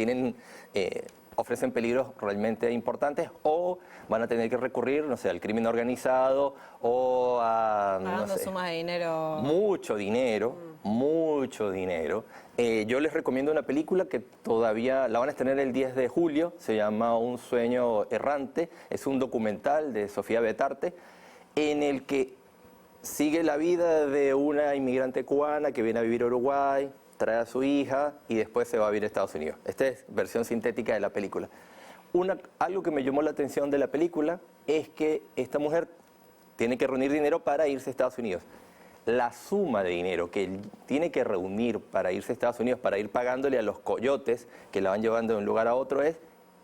ofrecen peligros realmente importantes, o van a tener que recurrir, no sé, al crimen organizado o a... Pagando no sé, sumas de dinero. Mucho dinero, mucho dinero. Yo les recomiendo una película que todavía la van a estrenar el 10 de julio, se llama Un sueño errante, es un documental de Sofía Betarte, en el que sigue la vida de una inmigrante cubana que viene a vivir a Uruguay, trae a su hija y después se va a vivir a Estados Unidos. Esta es versión sintética de la película. Algo que me llamó la atención de la película es que esta mujer tiene que reunir dinero para irse a Estados Unidos. La suma de dinero que tiene que reunir para irse a Estados Unidos, para ir pagándole a los coyotes que la van llevando de un lugar a otro, es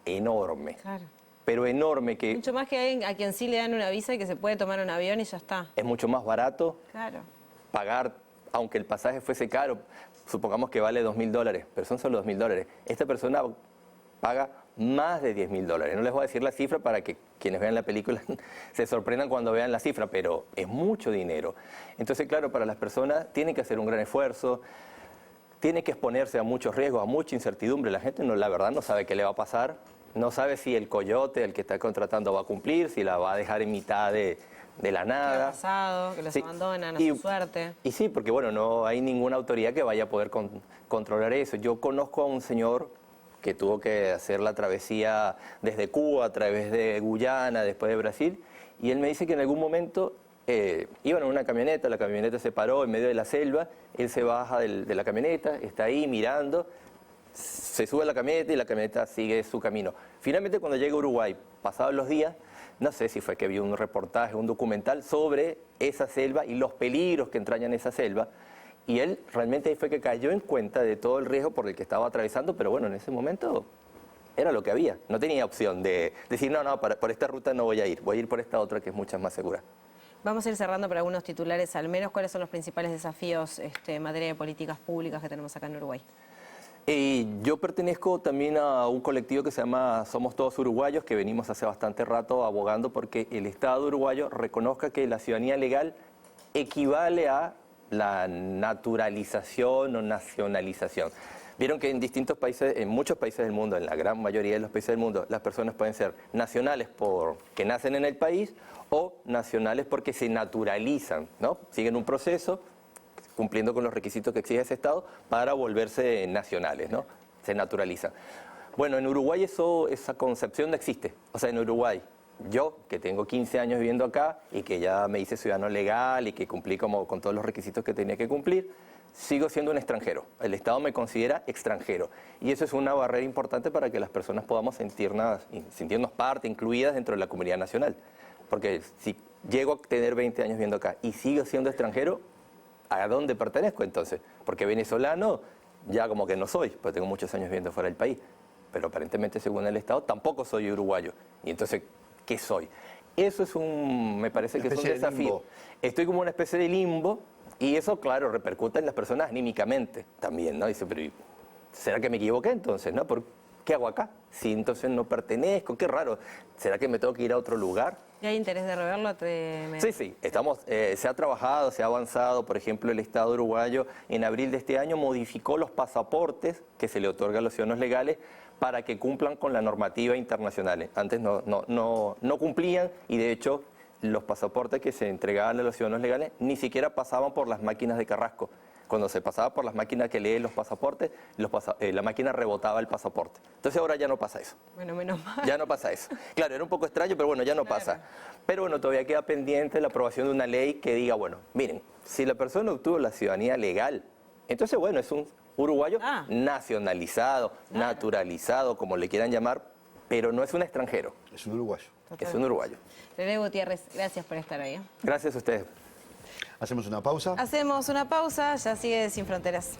enorme. Claro. Pero enorme, que Mucho más que a quien sí le dan una visa y que se puede tomar un avión y ya está. es mucho más barato Claro. pagar, aunque el pasaje fuese caro, supongamos que vale $2.000, pero son solo $2.000. Esta persona paga más de $10.000. No les voy a decir la cifra para que quienes vean la película se sorprendan cuando vean la cifra, pero es mucho dinero. Entonces, claro, para las personas tienen que hacer un gran esfuerzo, tiene que exponerse a muchos riesgos, a mucha incertidumbre. La gente, la verdad, no sabe qué le va a pasar, no sabe si el coyote, el que está contratando, va a cumplir, si la va a dejar en mitad de la nada. ¿Qué ha pasado? Que los Sí. abandonan a su suerte. Y sí, porque bueno, no hay ninguna autoridad que vaya a poder controlar eso. Yo conozco a un señor que tuvo que hacer la travesía desde Cuba a través de Guyana, después de Brasil, y él me dice que en algún momento iban en una camioneta, la camioneta se paró en medio de la selva, él se baja de la camioneta, está ahí mirando, se sube a la camioneta y la camioneta sigue su camino. Finalmente, cuando llega a Uruguay, pasados los días, no sé si fue que vio un reportaje, un documental sobre esa selva y los peligros que entrañan esa selva, y él realmente ahí fue que cayó en cuenta de todo el riesgo por el que estaba atravesando, pero bueno, en ese momento era lo que había. No tenía opción de decir, no, por esta ruta no voy a ir por esta otra que es mucho más segura. Vamos a ir cerrando por algunos titulares al menos. ¿Cuáles son los principales desafíos en materia de políticas públicas que tenemos acá en Uruguay? Yo pertenezco también a un colectivo que se llama Somos Todos Uruguayos, que venimos hace bastante rato abogando porque el Estado uruguayo reconozca que la ciudadanía legal equivale a la naturalización o nacionalización. Vieron que en distintos países, en muchos países del mundo, en la gran mayoría de los países del mundo, las personas pueden ser nacionales porque nacen en el país o nacionales porque se naturalizan, ¿no? Siguen un proceso cumpliendo con los requisitos que exige ese Estado para volverse nacionales, ¿no? Se naturalizan. Bueno, en Uruguay esa concepción no existe. O sea, en Uruguay, yo, que tengo 15 años viviendo acá y que ya me hice ciudadano legal y que cumplí como con todos los requisitos que tenía que cumplir, sigo siendo un extranjero. El Estado me considera extranjero. Y eso es una barrera importante para que las personas podamos sentirnos parte, incluidas dentro de la comunidad nacional. Porque si llego a tener 20 años viviendo acá y sigo siendo extranjero, ¿a dónde pertenezco entonces? Porque venezolano ya como que no soy, porque tengo muchos años viviendo fuera del país. Pero aparentemente, según el Estado, tampoco soy uruguayo. Y entonces, ¿qué soy? Eso me parece que es un desafío. Estoy como una especie de limbo y eso, claro, repercute en las personas anímicamente también, ¿no? Dice, pero ¿será que me equivoqué entonces, no? ¿Por ¿qué hago acá? Sí, entonces no pertenezco, qué raro. ¿Será que me tengo que ir a otro lugar? ¿Y hay interés de reverlo? Sí, se ha trabajado, se ha avanzado. Por ejemplo, el Estado uruguayo en abril de este año modificó los pasaportes que se le otorga a los ciudadanos legales para que cumplan con la normativa internacional. Antes no cumplían y de hecho los pasaportes que se entregaban a los ciudadanos legales ni siquiera pasaban por las máquinas de Carrasco. Cuando se pasaba por las máquinas que leen los pasaportes, la máquina rebotaba el pasaporte. Entonces ahora ya no pasa eso. Bueno, menos mal. Ya no pasa eso. Claro, era un poco extraño, pero bueno, ya no pasa. Pero bueno, todavía queda pendiente la aprobación de una ley que diga, bueno, miren, si la persona obtuvo la ciudadanía legal, entonces bueno, es un uruguayo nacionalizado, naturalizado, como le quieran llamar, pero no es un extranjero. Es un uruguayo. Es un uruguayo. René Gutiérrez, gracias por estar ahí. Gracias a ustedes. Hacemos una pausa. Hacemos una pausa, ya sigue Sin Fronteras.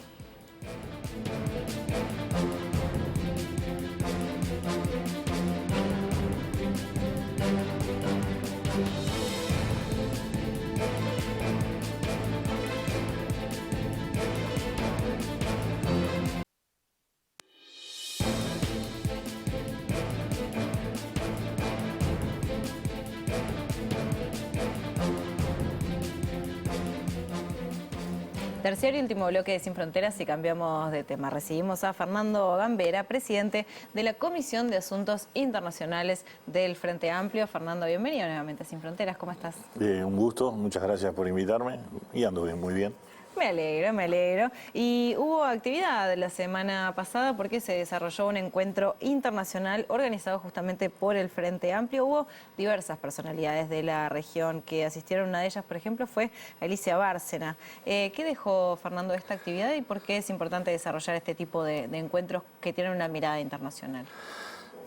Tercer y último bloque de Sin Fronteras y cambiamos de tema. Recibimos a Fernando Gambera, presidente de la Comisión de Asuntos Internacionales del Frente Amplio. Fernando, bienvenido nuevamente a Sin Fronteras. ¿Cómo estás? Un gusto, muchas gracias por invitarme y ando bien, muy bien. Me alegro, me alegro. Y hubo actividad la semana pasada porque se desarrolló un encuentro internacional organizado justamente por el Frente Amplio. Hubo diversas personalidades de la región que asistieron. Una de ellas, por ejemplo, fue Alicia Bárcena. ¿Qué dejó, Fernando, de esta actividad y por qué es importante desarrollar este tipo de encuentros que tienen una mirada internacional?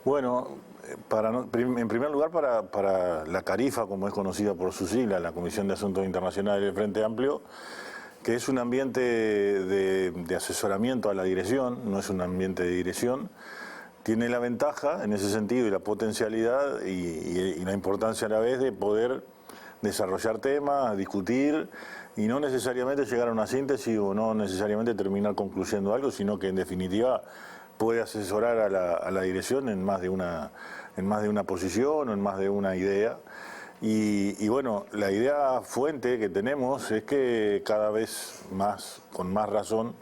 Bueno, en primer lugar para la CARIFA, como es conocida por su sigla, la Comisión de Asuntos Internacionales del Frente Amplio, que es un ambiente de asesoramiento a la dirección, no es un ambiente de dirección, tiene la ventaja en ese sentido y la potencialidad y la importancia a la vez de poder desarrollar temas, discutir y no necesariamente llegar a una síntesis o no necesariamente terminar concluyendo algo, sino que en definitiva puede asesorar a la dirección en más de una posición o en más de una idea. Y bueno, la idea fuente que tenemos es que cada vez más, con más razón,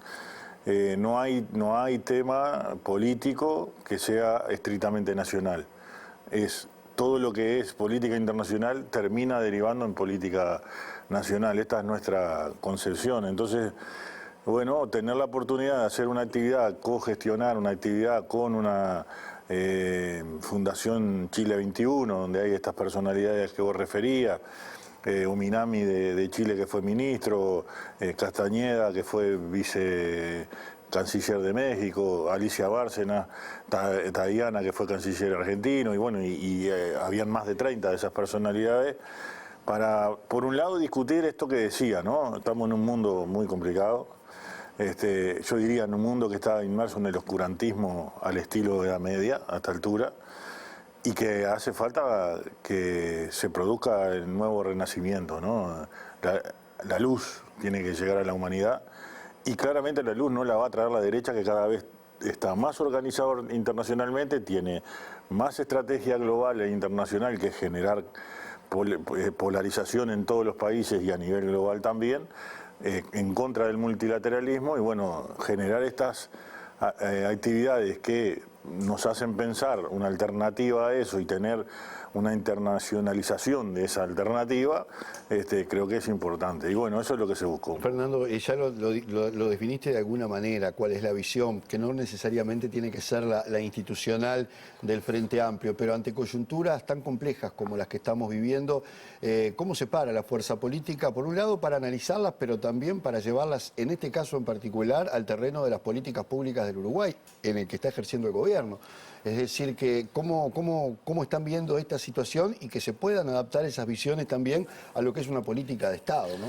no hay tema político que sea estrictamente nacional. Todo lo que es política internacional termina derivando en política nacional. Esta es nuestra concepción. Entonces, bueno, tener la oportunidad de hacer una actividad, cogestionar una actividad con una Fundación Chile 21, donde hay estas personalidades que vos referías, Uminami de Chile, que fue ministro, Castañeda, que fue vicecanciller de México, Alicia Bárcena, Tadiana, que fue canciller argentino, y bueno, habían más de 30 de esas personalidades, para, por un lado, discutir esto que decía, ¿no? Estamos en un mundo muy complicado. Yo diría en un mundo que está inmerso en el oscurantismo al estilo de la media, a esta altura, y que hace falta que se produzca el nuevo renacimiento, ¿no? La luz tiene que llegar a la humanidad y claramente la luz no la va a traer la derecha, que cada vez está más organizado internacionalmente, tiene más estrategia global e internacional que generar polarización en todos los países y a nivel global también, en contra del multilateralismo y bueno, generar estas actividades que nos hacen pensar una alternativa a eso y tener una internacionalización de esa alternativa, creo que es importante. Y bueno, eso es lo que se buscó. Fernando, ya lo definiste de alguna manera, cuál es la visión, que no necesariamente tiene que ser la institucional del Frente Amplio, pero ante coyunturas tan complejas como las que estamos viviendo, ¿cómo se para la fuerza política? Por un lado, para analizarlas, pero también para llevarlas, en este caso en particular, al terreno de las políticas públicas del Uruguay, en el que está ejerciendo el gobierno. Es decir, que cómo están viendo esta situación y que se puedan adaptar esas visiones también a lo que es una política de Estado, ¿no?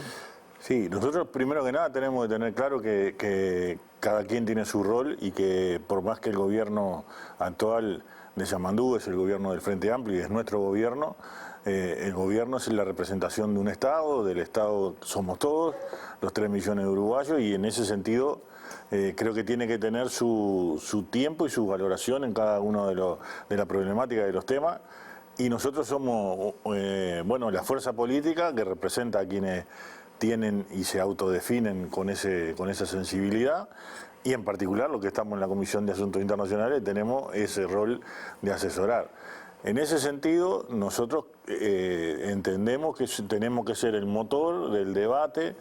Sí, nosotros primero que nada tenemos que tener claro que cada quien tiene su rol y que por más que el gobierno actual de Yamandú es el gobierno del Frente Amplio y es nuestro gobierno, el gobierno es la representación de un Estado, del Estado somos todos, los 3 millones de uruguayos y en ese sentido creo que tiene que tener su tiempo y su valoración en cada uno de la problemática de los temas. Y nosotros somos, la fuerza política que representa a quienes tienen y se autodefinen con esa sensibilidad. Y en particular, lo que estamos en la Comisión de Asuntos Internacionales, tenemos ese rol de asesorar. En ese sentido, nosotros entendemos que tenemos que ser el motor del debate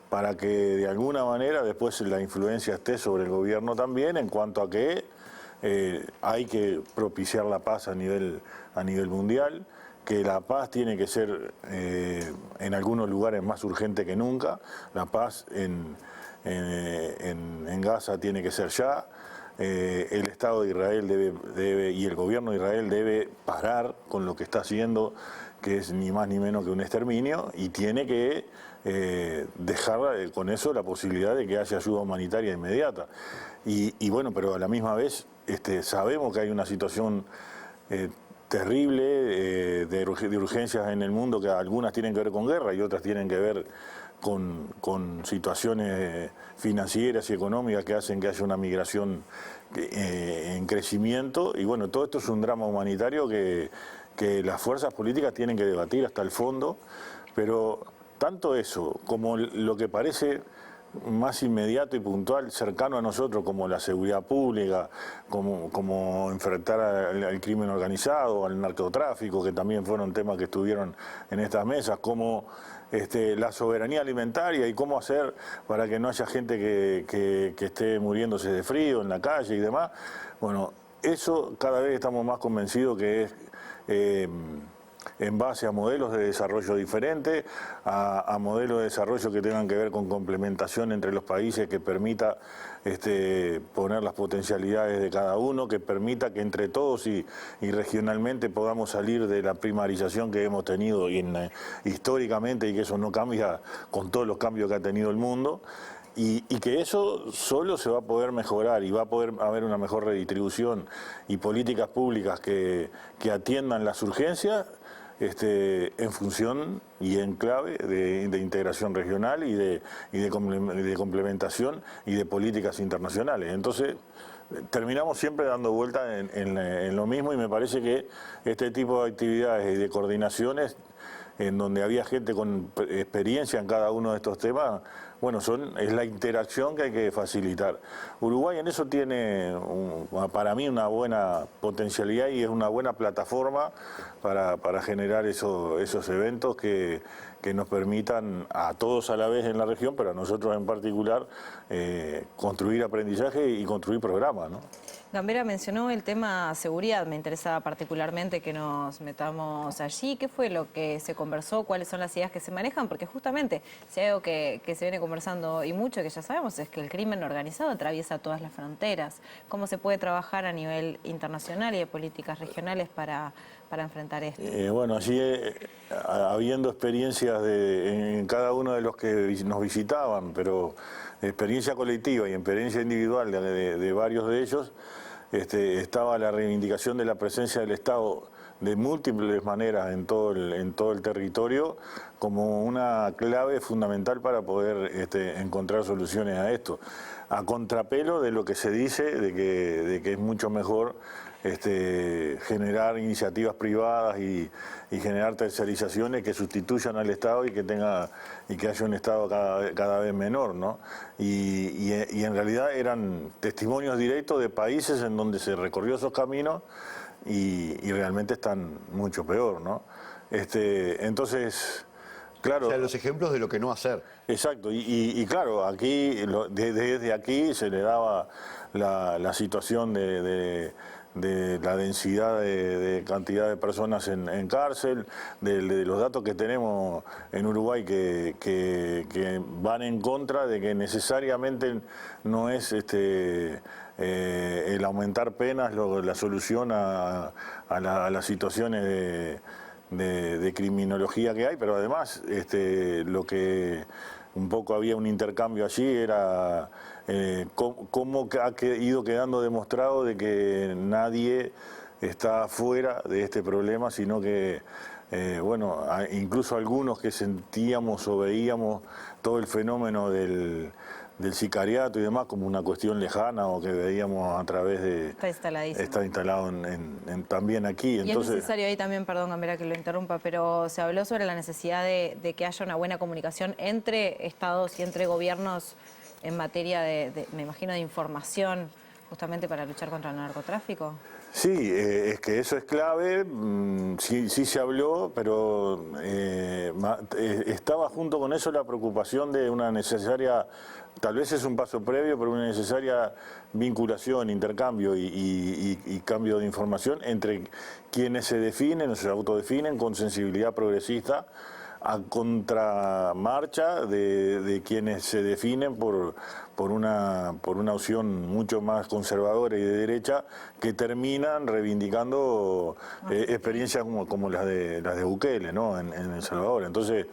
para que de alguna manera después la influencia esté sobre el gobierno también, en cuanto a que hay que propiciar la paz a nivel mundial, que la paz tiene que ser en algunos lugares más urgente que nunca. La paz en Gaza tiene que ser ya. El Estado de Israel debe y el gobierno de Israel debe parar con lo que está haciendo, que es ni más ni menos que un exterminio, y tiene que dejar con eso la posibilidad de que haya ayuda humanitaria inmediata. Y bueno, pero a la misma vez sabemos que hay una situación terrible de urgencias en el mundo, que algunas tienen que ver con guerra y otras tienen que ver con situaciones financieras y económicas que hacen que haya una migración en crecimiento. Y bueno, todo esto es un drama humanitario que las fuerzas políticas tienen que debatir hasta el fondo, pero tanto eso como lo que parece más inmediato y puntual, cercano a nosotros, como la seguridad pública, como enfrentar al crimen organizado, al narcotráfico, que también fueron temas que estuvieron en estas mesas, como la soberanía alimentaria y cómo hacer para que no haya gente que esté muriéndose de frío en la calle y demás. Bueno, eso cada vez estamos más convencidos que es en base a modelos de desarrollo diferentes, a modelos de desarrollo que tengan que ver con complementación entre los países, que permita poner las potencialidades de cada uno, que permita que entre todos y regionalmente podamos salir de la primarización que hemos tenido históricamente, y que eso no cambia con todos los cambios que ha tenido el mundo. Y que eso solo se va a poder mejorar y va a poder haber una mejor redistribución y políticas públicas que atiendan las urgencias en función y en clave de integración regional y de complementación y de políticas internacionales. Entonces, terminamos siempre dando vuelta en lo mismo, y me parece que este tipo de actividades y de coordinaciones en donde había gente con experiencia en cada uno de estos temas, bueno, es la interacción que hay que facilitar. Uruguay en eso tiene, para mí, una buena potencialidad y es una buena plataforma para generar esos eventos que nos permitan a todos a la vez en la región, pero a nosotros en particular, construir aprendizaje y construir programas, ¿no? Gambera mencionó el tema seguridad, me interesa particularmente que nos metamos allí. ¿Qué fue lo que se conversó? ¿Cuáles son las ideas que se manejan? Porque justamente, si hay algo que se viene conversando y mucho, que ya sabemos, es que el crimen organizado atraviesa todas las fronteras. ¿Cómo se puede trabajar a nivel internacional y de políticas regionales para enfrentar esto? Bueno, allí habiendo experiencias en cada uno de los que nos visitaban, pero experiencia colectiva y experiencia individual de varios de ellos, estaba la reivindicación de la presencia del Estado de múltiples maneras en todo el territorio como una clave fundamental para poder encontrar soluciones a esto, a contrapelo de lo que se dice de que es mucho mejor generar iniciativas privadas y generar tercerizaciones que sustituyan al Estado y que haya un Estado cada vez menor, ¿no? Y en realidad eran testimonios directos de países en donde se recorrió esos caminos y realmente están mucho peor, ¿no? Entonces, claro. O sea, los ejemplos de lo que no hacer. Exacto, y claro, aquí desde aquí se le daba la situación de la densidad de cantidad de personas en cárcel, de los datos que tenemos en Uruguay que van en contra de que necesariamente no es el aumentar penas la solución a las situaciones de criminología que hay, pero además lo que un poco había un intercambio allí era cómo ha ido quedando demostrado de que nadie está fuera de este problema, sino que incluso algunos que sentíamos o veíamos todo el fenómeno del del sicariato y demás como una cuestión lejana o que veíamos a través de... Está instaladísimo. Está instalado también aquí. Y Entonces, es necesario ahí también, perdón, Gambera, que lo interrumpa, pero se habló sobre la necesidad de que haya una buena comunicación entre estados y entre gobiernos en materia me imagino, de información, justamente para luchar contra el narcotráfico. Sí, es que eso es clave, sí se habló, pero estaba junto con eso la preocupación de una necesaria, tal vez es un paso previo, pero una necesaria vinculación, intercambio y cambio de información entre quienes se definen o se autodefinen con sensibilidad progresista, a contramarcha de quienes se definen por una opción mucho más conservadora y de derecha, que terminan reivindicando experiencias como las de Bukele, ¿no? en El Salvador. Entonces,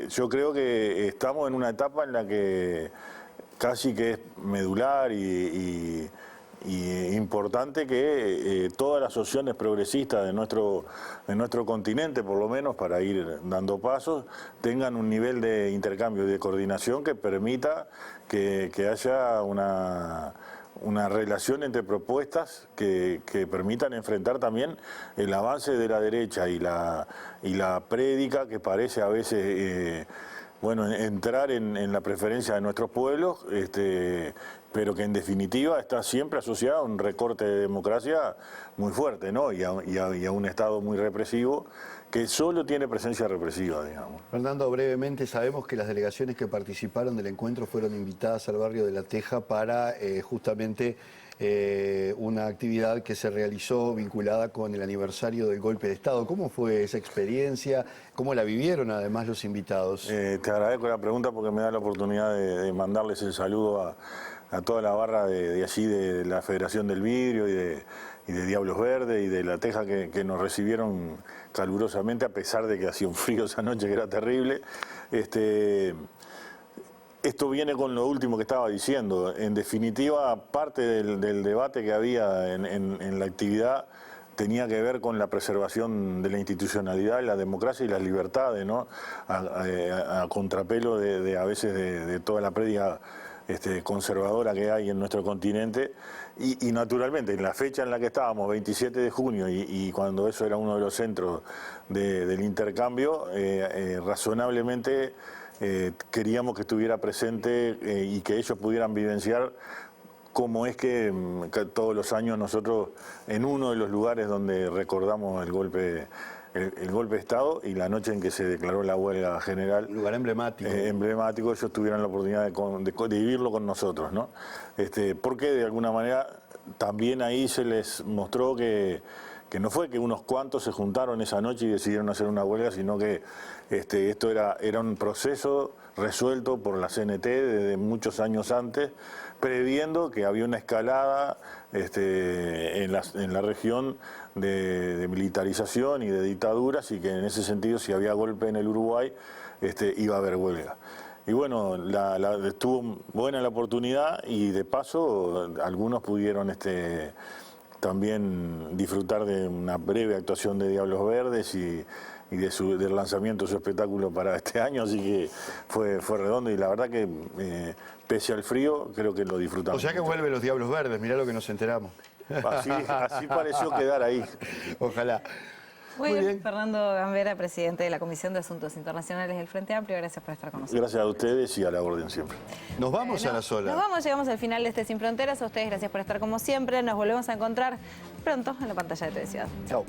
yo creo que estamos en una etapa en la que casi que es medular y importante que todas las opciones progresistas de nuestro continente, por lo menos para ir dando pasos, tengan un nivel de intercambio y de coordinación que permita que haya una relación entre propuestas que permitan enfrentar también el avance de la derecha y la prédica que parece a veces entrar en la preferencia de nuestros pueblos, pero que en definitiva está siempre asociado a un recorte de democracia muy fuerte, ¿no? y a un Estado muy represivo que solo tiene presencia represiva, digamos. Fernando, brevemente, sabemos que las delegaciones que participaron del encuentro fueron invitadas al barrio de La Teja para justamente una actividad que se realizó vinculada con el aniversario del golpe de Estado. ¿Cómo fue esa experiencia? ¿Cómo la vivieron además los invitados? Te agradezco la pregunta porque me da la oportunidad de mandarles el saludo a toda la barra de allí, de la Federación del Vidrio y de Diablos Verdes y de La Teja que nos recibieron calurosamente, a pesar de que hacía un frío esa noche que era terrible. Esto viene con lo último que estaba diciendo. En definitiva, parte del debate que había en la actividad tenía que ver con la preservación de la institucionalidad, la democracia y las libertades, ¿no? A contrapelo a veces de toda la prédica conservadora que hay en nuestro continente y naturalmente en la fecha en la que estábamos, 27 de junio, y cuando eso era uno de los centros del intercambio, razonablemente queríamos que estuviera presente y que ellos pudieran vivenciar cómo es que todos los años nosotros, en uno de los lugares donde recordamos el golpe de Estado y la noche en que se declaró la huelga general. Un lugar emblemático. Emblemático, ellos tuvieron la oportunidad de vivirlo con nosotros, ¿no? Porque de alguna manera también ahí se les mostró que no fue que unos cuantos se juntaron esa noche y decidieron hacer una huelga, sino que esto era un proceso resuelto por la CNT desde muchos años antes, previendo que había una escalada en la región de militarización y de dictaduras, y que en ese sentido, si había golpe en el Uruguay, iba a haber huelga. Y bueno, estuvo buena la oportunidad y de paso algunos pudieron también disfrutar de una breve actuación de Diablos Verdes y del lanzamiento de su espectáculo para este año, así que fue redondo y la verdad que pese al frío creo que lo disfrutamos. O sea que vuelven los Diablos Verdes, mirá lo que nos enteramos. Así pareció quedar ahí. Ojalá. Muy bien, Fernando Gambera, presidente de la Comisión de Asuntos Internacionales del Frente Amplio, gracias por estar con nosotros. Gracias a ustedes y a la orden siempre. Nos vamos a la sola. Nos vamos, llegamos al final de este Sin Fronteras. A ustedes gracias por estar como siempre. Nos volvemos a encontrar pronto en la pantalla de TV Ciudad. Chao.